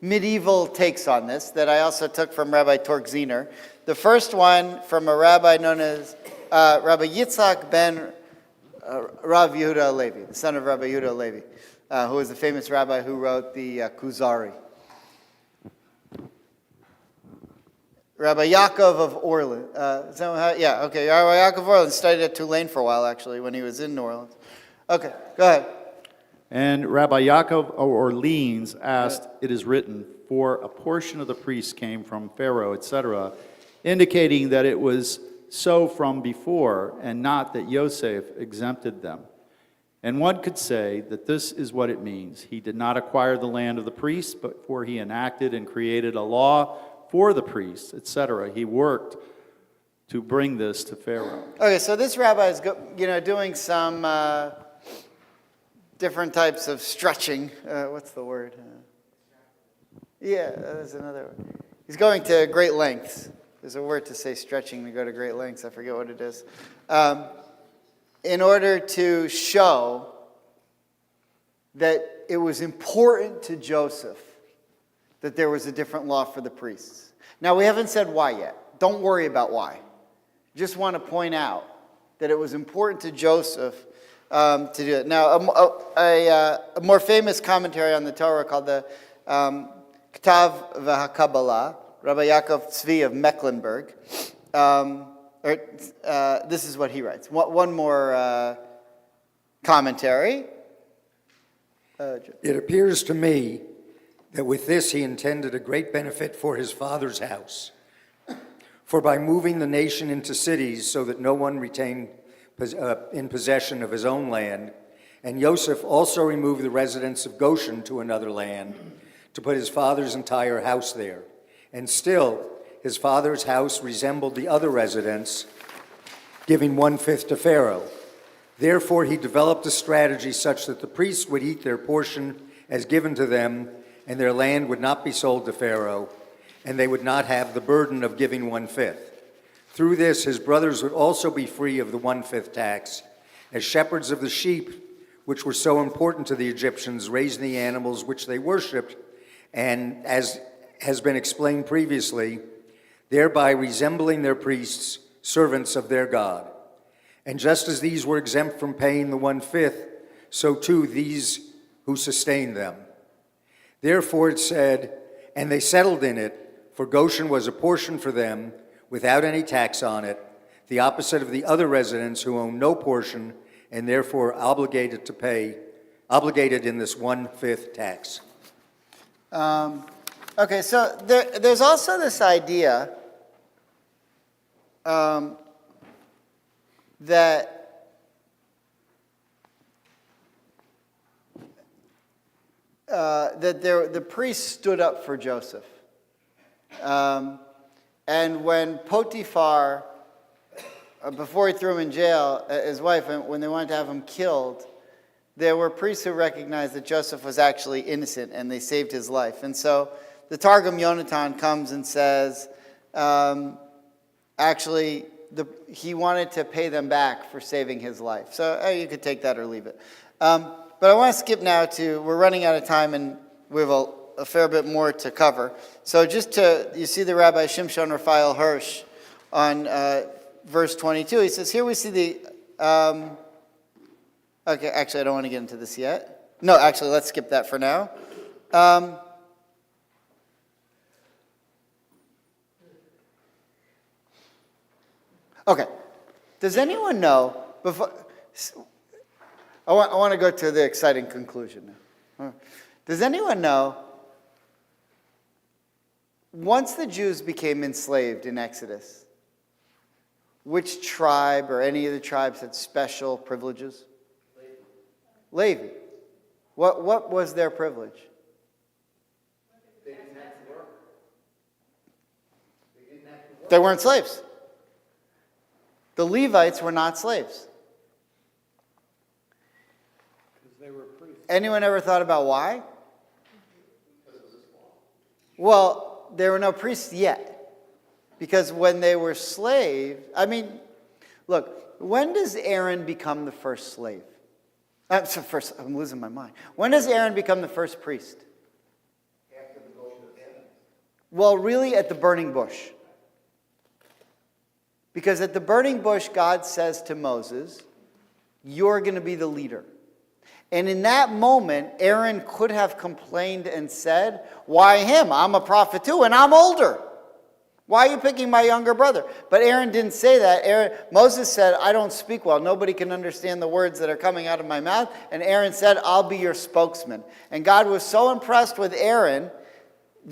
medieval takes on this that I also took from Rabbi Torgziner. The first one from a rabbi known as Rabbi Yitzhak ben Rav Yehuda Halevi, the son of Rabbi Yehuda Halevi, who was the famous rabbi who wrote the Kuzari. Rabbi Yaakov of Orleans. Rabbi Yaakov of Orleans studied at Tulane for a while, actually, when he was in New Orleans. Okay, go ahead. And Rabbi Yaakov of Orleans asked, it is written, for a portion of the priests came from Pharaoh, etc., indicating that it was so from before, and not that Yosef exempted them. And one could say that this is what it means. He did not acquire the land of the priests, but for he enacted and created a law for the priests, etc. He worked to bring this to Pharaoh. Okay, so this rabbi is doing some different types of stretching. What's the word? There's another word. He's going to great lengths. There's a word to say stretching to go to great lengths. I forget what it is. In order to show that it was important to Joseph that there was a different law for the priests. Now, we haven't said why yet. Don't worry about why. Just want to point out that it was important to Joseph to do it. Now, a more famous commentary on the Torah called the Ktav v'HaKabbalah, Rabbi Yaakov Tzvi of Mecklenburg, this is what he writes. One more commentary. It appears to me that with this he intended a great benefit for his father's house. For by moving the nation into cities so that no one retained in possession of his own land, and Joseph also removed the residents of Goshen to another land to put his father's entire house there. And still, his father's house resembled the other residents, giving 1/5 to Pharaoh. Therefore, he developed a strategy such that the priests would eat their portion as given to them, and their land would not be sold to Pharaoh, and they would not have the burden of giving 1/5. Through this, his brothers would also be free of the 1/5 tax, as shepherds of the sheep, which were so important to the Egyptians, raising the animals which they worshipped, and as has been explained previously, thereby resembling their priests, servants of their God. And just as these were exempt from paying the 1/5, so too these who sustain them. Therefore it said, and they settled in it, for Goshen was a portion for them, without any tax on it, the opposite of the other residents who own no portion, and therefore obligated in this 1/5 tax. Okay, so there's also this idea that the priests stood up for Joseph. And when Potiphar, before he threw him in jail, his wife, when they wanted to have him killed, there were priests who recognized that Joseph was actually innocent, and they saved his life. And so the Targum Yonatan comes and says, actually, he wanted to pay them back for saving his life. So you could take that or leave it. But I want to skip now we're running out of time, and we have a fair bit more to cover. So you see the Rabbi Shimshon Raphael Hirsch on verse 22. He says, here we see the... okay, actually, I don't want to get into this yet. No, actually, let's skip that for now. Okay. Does anyone know, I want to go to the exciting conclusion now. Does anyone know, once the Jews became enslaved in Exodus, which tribe or any of the tribes had special privileges? Levi. What was their privilege? They didn't have to work. They weren't slaves. The Levites were not slaves. They were priests. Anyone ever thought about why? Well, there were no priests yet. Because when they were slaves, look, when does Aaron become the first slave? I'm losing my mind. When does Aaron become the first priest? After the Goshen of heaven. Well, really at the burning bush. Because at the burning bush, God says to Moses, you're going to be the leader. And in that moment, Aaron could have complained and said, why him? I'm a prophet too, and I'm older. Why are you picking my younger brother? But Aaron didn't say that. Moses said, I don't speak well. Nobody can understand the words that are coming out of my mouth. And Aaron said, I'll be your spokesman. And God was so impressed with Aaron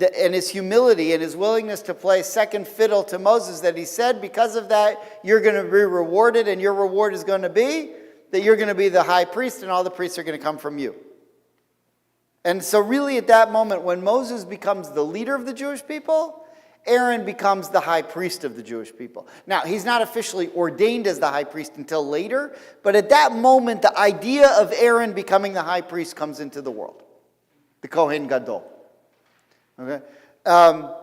and his humility and his willingness to play second fiddle to Moses that he said, because of that, you're going to be rewarded, and your reward is going to be that you're going to be the high priest, and all the priests are going to come from you. And so really at that moment, when Moses becomes the leader of the Jewish people, Aaron becomes the high priest of the Jewish people. Now, he's not officially ordained as the high priest until later, but at that moment, the idea of Aaron becoming the high priest comes into the world. The Kohen Gadol. Okay? The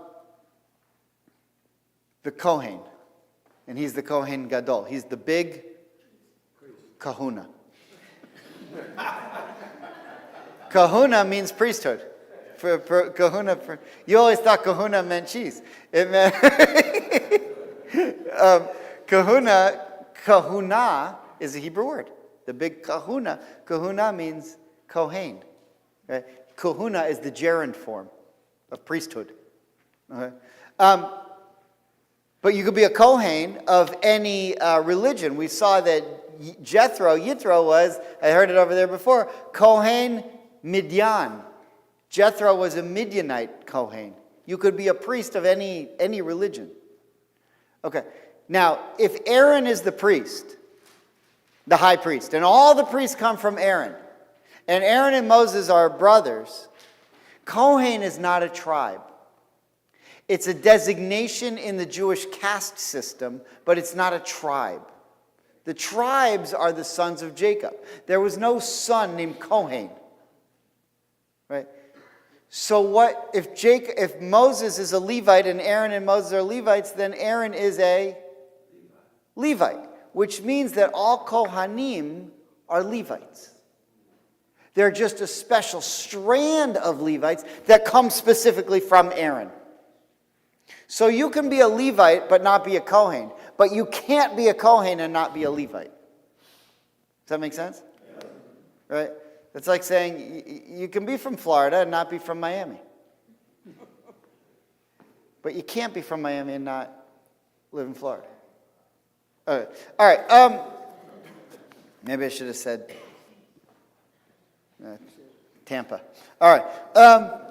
Kohen. And he's the Kohen Gadol. He's the big kahuna. Kahuna means priesthood. For kahuna, you always thought kahuna meant cheese. It meant kahuna is a Hebrew word. The big kahuna. Kahuna means kohen. Right? Kahuna is the gerund form of priesthood. Okay? But you could be a kohen of any religion. We saw that Yitro was, I heard it over there before, Kohen Midian. Jethro was a Midianite Kohen. You could be a priest of any religion. Okay. Now, if Aaron is the priest, the high priest, and all the priests come from Aaron, and Aaron and Moses are brothers, Kohen is not a tribe. It's a designation in the Jewish caste system, but it's not a tribe. The tribes are the sons of Jacob. There was no son named Kohen. Right? So what if Moses is a Levite and Aaron and Moses are Levites, then Aaron is a Levite, which means that all Kohanim are Levites. They're just a special strand of Levites that comes specifically from Aaron. So you can be a Levite but not be a Kohen. But you can't be a Kohen and not be a Levite. Does that make sense? Right? It's like saying you can be from Florida and not be from Miami. But you can't be from Miami and not live in Florida. Okay. All right. Maybe I should have said Tampa. All right.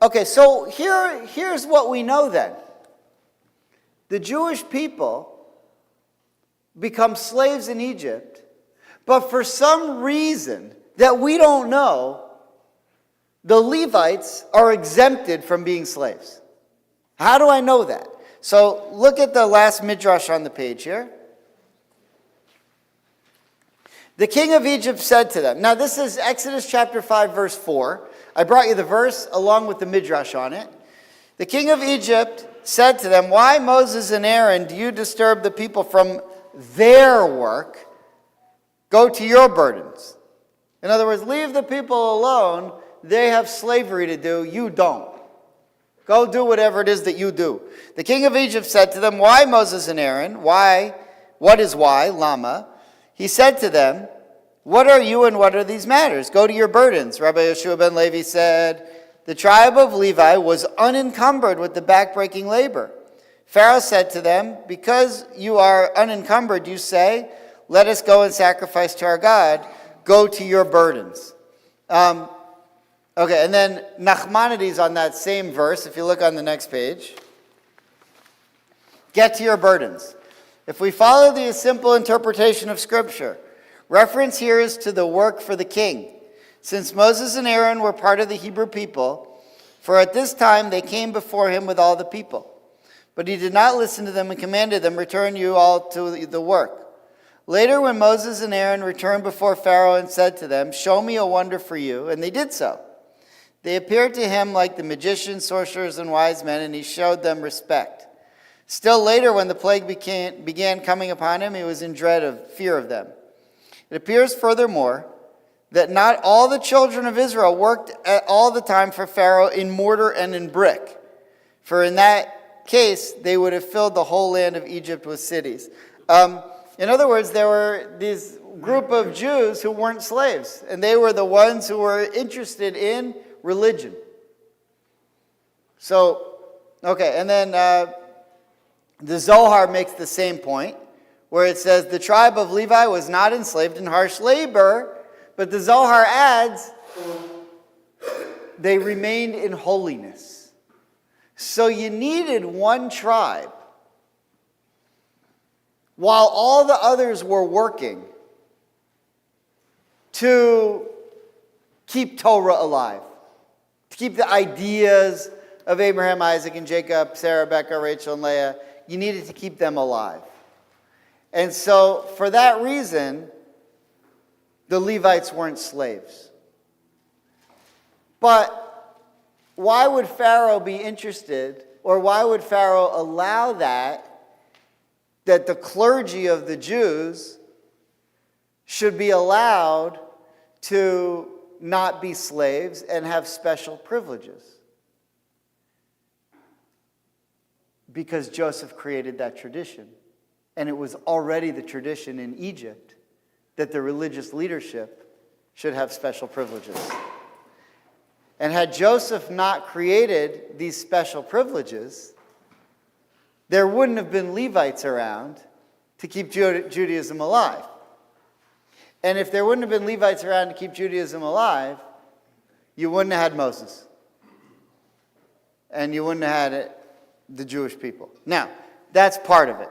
Okay, so here's what we know then. The Jewish people become slaves in Egypt, but for some reason that we don't know, the Levites are exempted from being slaves. How do I know that? So look at the last midrash on the page here. The king of Egypt said to them. Now this is Exodus chapter 5, verse 4. I brought you the verse along with the midrash on it. The king of Egypt said to them, "Why, Moses and Aaron, do you disturb the people from their work? Go to your burdens." In other words, leave the people alone. They have slavery to do. You don't. Go do whatever it is that you do. The king of Egypt said to them, "Why, Moses and Aaron? Why? What is why? Lama?" He said to them, "What are you and what are these matters? Go to your burdens." Rabbi Yeshua ben Levi said, "The tribe of Levi was unencumbered with the backbreaking labor." Pharaoh said to them, "Because you are unencumbered, you say, 'Let us go and sacrifice to our God.' Go to your burdens." Okay, and then Nachmanides on that same verse, if you look on the next page. Get to your burdens. If we follow the simple interpretation of Scripture, reference here is to the work for the king. Since Moses and Aaron were part of the Hebrew people, for at this time they came before him with all the people. But he did not listen to them and commanded them, "Return you all to the work." Later, when Moses and Aaron returned before Pharaoh and said to them, "Show me a wonder for you," and they did so. They appeared to him like the magicians, sorcerers, and wise men, and he showed them respect. Still later, when the plague began coming upon him, he was in fear of them. It appears furthermore that not all the children of Israel worked all the time for Pharaoh in mortar and in brick, for in that case they would have filled the whole land of Egypt with cities. In other words, there were this group of Jews who weren't slaves, and they were the ones who were interested in religion. So, okay, and then the Zohar makes the same point, where it says the tribe of Levi was not enslaved in harsh labor, but the Zohar adds, they remained in holiness. So you needed one tribe, while all the others were working, to keep Torah alive, to keep the ideas of Abraham, Isaac, and Jacob, Sarah, Rebecca, Rachel, and Leah. You needed to keep them alive. And so, for that reason, the Levites weren't slaves. But why would Pharaoh be interested, or why would Pharaoh allow that the clergy of the Jews should be allowed to not be slaves and have special privileges? Because Joseph created that tradition. And it was already the tradition in Egypt that the religious leadership should have special privileges. And had Joseph not created these special privileges, there wouldn't have been Levites around to keep Judaism alive. And if there wouldn't have been Levites around to keep Judaism alive, you wouldn't have had Moses. And you wouldn't have had the Jewish people. Now, that's part of it.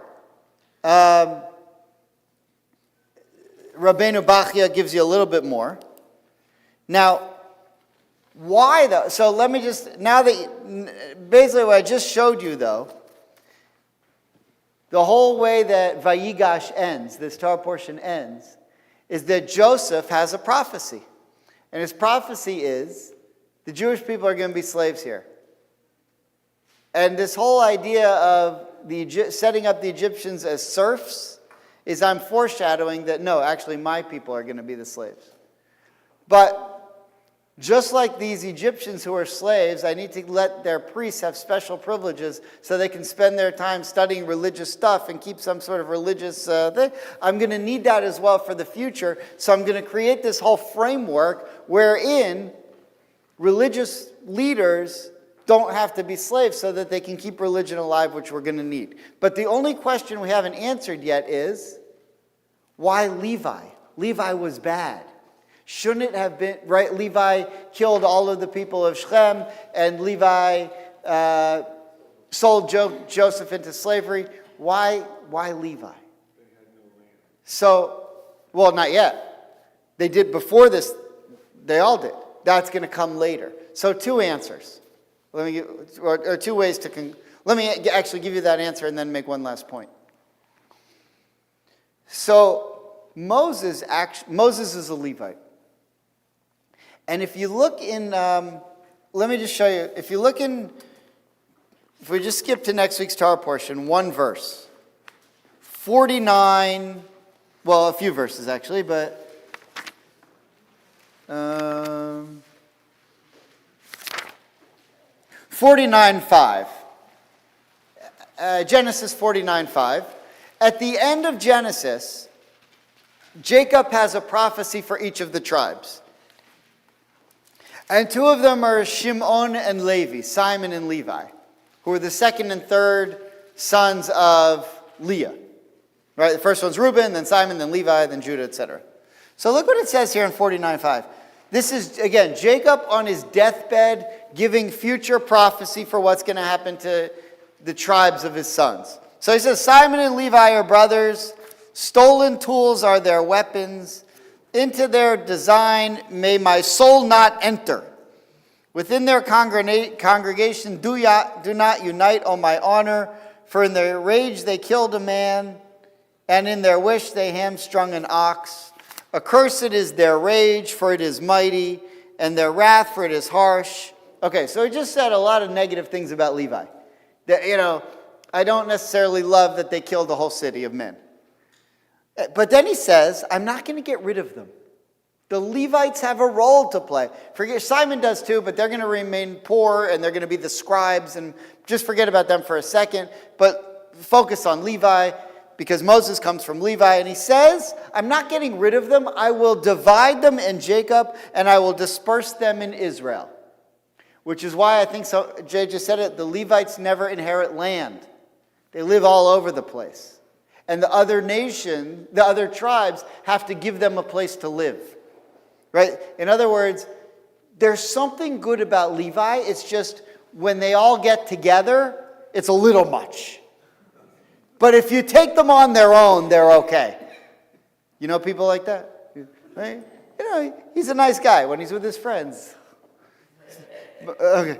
Rabbeinu Bachya gives you a little bit more. Now, why though? So let me just, now that, basically what I just showed you though, the whole way that Vayigash ends, this Torah portion ends, is that Joseph has a prophecy. And his prophecy is, the Jewish people are going to be slaves here. And this whole idea of setting up the Egyptians as serfs is I'm foreshadowing that no, actually my people are going to be the slaves. But Just like these Egyptians who are slaves, I need to let their priests have special privileges so they can spend their time studying religious stuff and keep some sort of religious thing. I'm going to need that as well for the future. So I'm going to create this whole framework wherein religious leaders don't have to be slaves so that they can keep religion alive, which we're going to need. But the only question we haven't answered yet is, why Levi? Levi was bad. Shouldn't it have been, right? Levi killed all of the people of Shechem, and Levi sold Joseph into slavery. Why Levi? So, well, not yet. They did before this. They all did. That's going to come later. So 2 answers. Or 2 ways to... Let me actually give you that answer and then make one last point. So Moses is a Levite. And if you look in, let me just show you, if we just skip to next week's Torah portion, 1 verse. 49, well, a few verses actually, but 49:5. Genesis 49:5. At the end of Genesis, Jacob has a prophecy for each of the tribes. And 2 of them are Shimon and Levi, Simon and Levi, who are the second and third sons of Leah. Right? The first one's Reuben, then Simon, then Levi, then Judah, etc. So look what it says here in 49:5. This is, again, Jacob on his deathbed giving future prophecy for what's going to happen to the tribes of his sons. So he says, Simon and Levi are brothers. Stolen tools are their weapons. Into their design may my soul not enter. Within their congregation do not unite on my honor, for in their rage they killed a man, and in their wish they hamstrung an ox. Accursed is their rage, for it is mighty, and their wrath, for it is harsh. Okay, so he just said a lot of negative things about Levi. That, I don't necessarily love that they killed the whole city of men. But then he says, I'm not going to get rid of them. The Levites have a role to play. Simon does too, but they're going to remain poor, and they're going to be the scribes, and just forget about them for a second. But focus on Levi, because Moses comes from Levi, and he says, I'm not getting rid of them. I will divide them in Jacob, and I will disperse them in Israel. Which is why I think, Jay just said it, the Levites never inherit land. They live all over the place. And the other tribes have to give them a place to live. Right? In other words, there's something good about Levi. It's just when they all get together, it's a little much. But if you take them on their own, they're okay. You know people like that? Right? He's a nice guy when he's with his friends. Okay.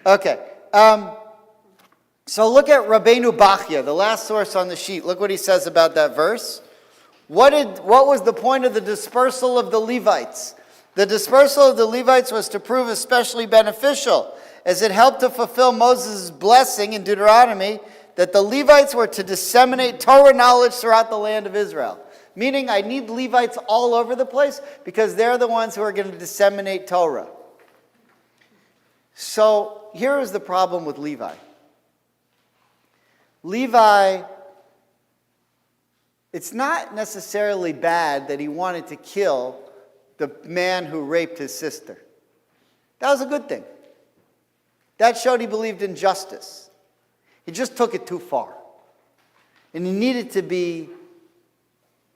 Okay. So look at Rabbeinu Bachya, the last source on the sheet. Look what he says about that verse. What was the point of the dispersal of the Levites? The dispersal of the Levites was to prove especially beneficial, as it helped to fulfill Moses' blessing in Deuteronomy that the Levites were to disseminate Torah knowledge throughout the land of Israel. Meaning, I need Levites all over the place because they're the ones who are going to disseminate Torah. So here is the problem with Levi. Levi, it's not necessarily bad that he wanted to kill the man who raped his sister. That was a good thing. That showed he believed in justice. He just took it too far. And he needed to be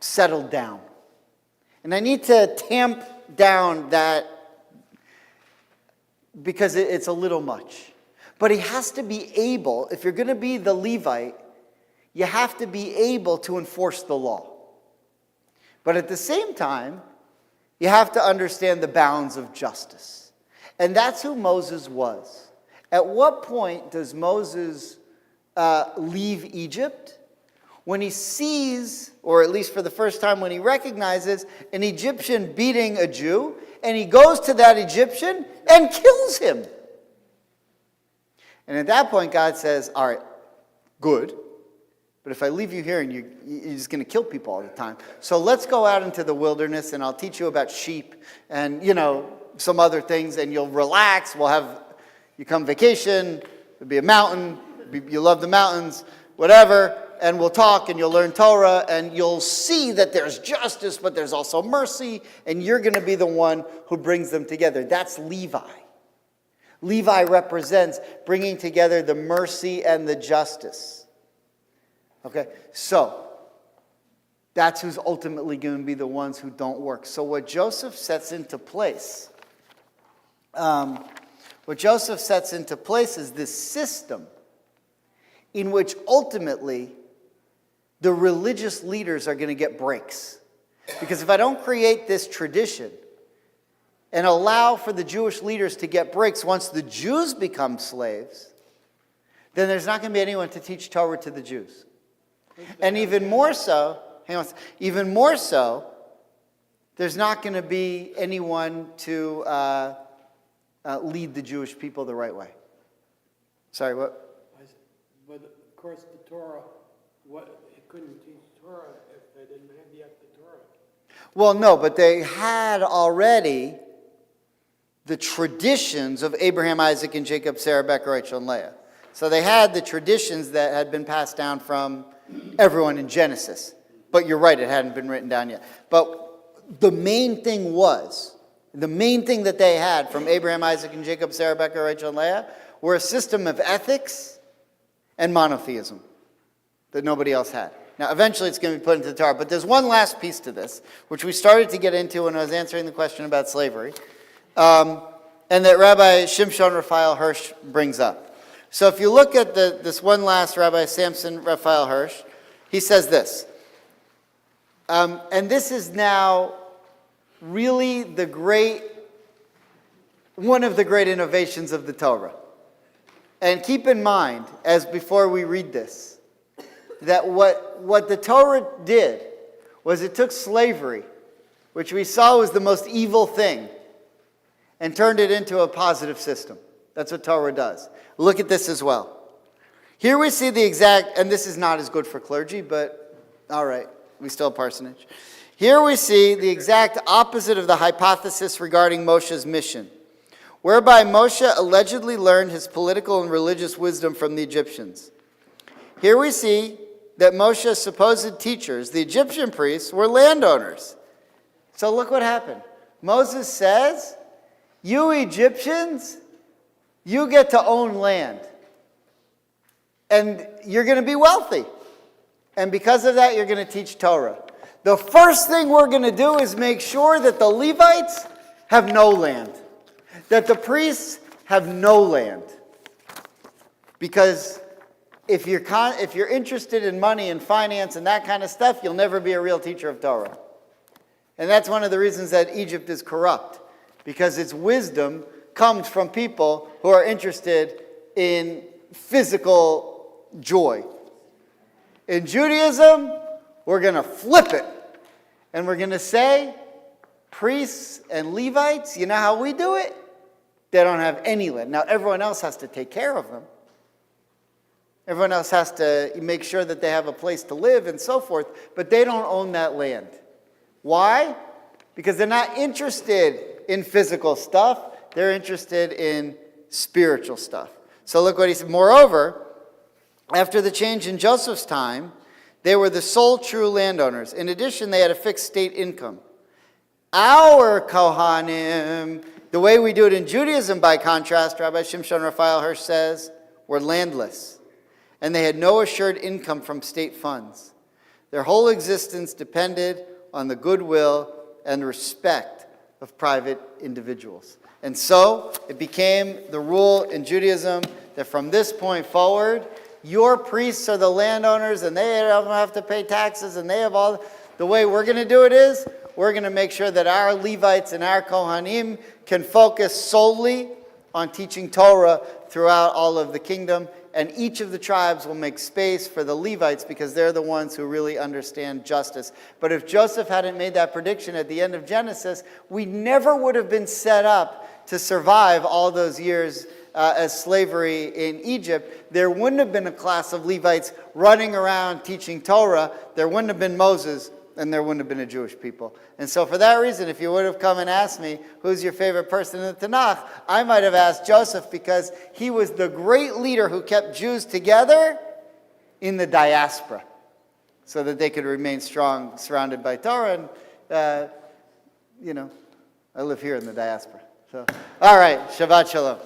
settled down. And I need to tamp down that because it's a little much. But he has to be able, if you're going to be the Levite, you have to be able to enforce the law. But at the same time, you have to understand the bounds of justice. And that's who Moses was. At what point does Moses leave Egypt? When he sees, or at least for the first time when he recognizes, an Egyptian beating a Jew, and he goes to that Egyptian and kills him. And at that point, God says, all right, good. But if I leave you here and you're just going to kill people all the time. So let's go out into the wilderness and I'll teach you about sheep and, some other things, and you'll relax. You come vacation, it'll be a mountain, you love the mountains, whatever, and we'll talk, and you'll learn Torah, and you'll see that there's justice, but there's also mercy, and you're going to be the one who brings them together. That's Levi. Levi represents bringing together the mercy and the justice. Okay, so that's who's ultimately going to be the ones who don't work. So what Joseph sets into place, is this system in which ultimately the religious leaders are going to get breaks. Because if I don't create this tradition and allow for the Jewish leaders to get breaks once the Jews become slaves, then there's not going to be anyone to teach Torah to the Jews. And even more so, there's not going to be anyone to lead the Jewish people the right way. Sorry, what? But of course, the Torah, it couldn't teach Torah if they didn't have yet the Torah. Well, no, but they had already the traditions of Abraham, Isaac, and Jacob, Sarah, Rebekah, Rachel, and Leah. So they had the traditions that had been passed down from everyone in Genesis. But you're right, it hadn't been written down yet. But the main thing that they had from Abraham, Isaac, and Jacob, Sarah, Rebekah, Rachel, and Leah were a system of ethics and monotheism that nobody else had. Now, eventually it's going to be put into the Torah, but there's one last piece to this, which we started to get into when I was answering the question about slavery, and that Rabbi Shimshon Raphael Hirsch brings up. So if you look at this one last Rabbi Samson Raphael Hirsch, he says this, and this is now really one of the great innovations of the Torah. And keep in mind, as before we read this, that what the Torah did was it took slavery, which we saw was the most evil thing, and turned it into a positive system. That's what Torah does. Look at this as well. Here we see the exact, and this is not as good for clergy, but all right, we still have parsonage. Here we see the exact opposite of the hypothesis regarding Moshe's mission, whereby Moshe allegedly learned his political and religious wisdom from the Egyptians. Here we see that Moshe's supposed teachers, the Egyptian priests, were landowners. So look what happened. Moses says, you Egyptians, you get to own land. And you're going to be wealthy. And because of that, you're going to teach Torah. The first thing we're going to do is make sure that the Levites have no land. That the priests have no land. Because if you're interested in money and finance and that kind of stuff, you'll never be a real teacher of Torah. And that's one of the reasons that Egypt is corrupt. Because its wisdom comes from people who are interested in physical joy. In Judaism, we're going to flip it. And we're going to say, priests and Levites, you know how we do it? They don't have any land. Now, everyone else has to take care of them. Everyone else has to make sure that they have a place to live and so forth, but they don't own that land. Why? Because they're not interested in physical stuff. They're interested in spiritual stuff. So look what he said. Moreover, after the change in Joseph's time, they were the sole true landowners. In addition, they had a fixed state income. Our Kohanim, the way we do it in Judaism, by contrast, Rabbi Shimshon Raphael Hirsch says, were landless. And they had no assured income from state funds. Their whole existence depended on the goodwill and respect of private individuals. And so it became the rule in Judaism that from this point forward, your priests are the landowners and they don't have to pay taxes and they have all. The way we're going to do it is we're going to make sure that our Levites and our Kohanim can focus solely on teaching Torah throughout all of the kingdom. And each of the tribes will make space for the Levites because they're the ones who really understand justice. But if Joseph hadn't made that prediction at the end of Genesis, we never would have been set up to survive all those years as slavery in Egypt. There wouldn't have been a class of Levites running around teaching Torah. There wouldn't have been Moses and there wouldn't have been a Jewish people. And so for that reason, if you would have come and asked me, who's your favorite person in the Tanakh, I might have asked Joseph, because he was the great leader who kept Jews together in the diaspora, so that they could remain strong, surrounded by Torah. And, I live here in the diaspora. So, all right, Shabbat Shalom.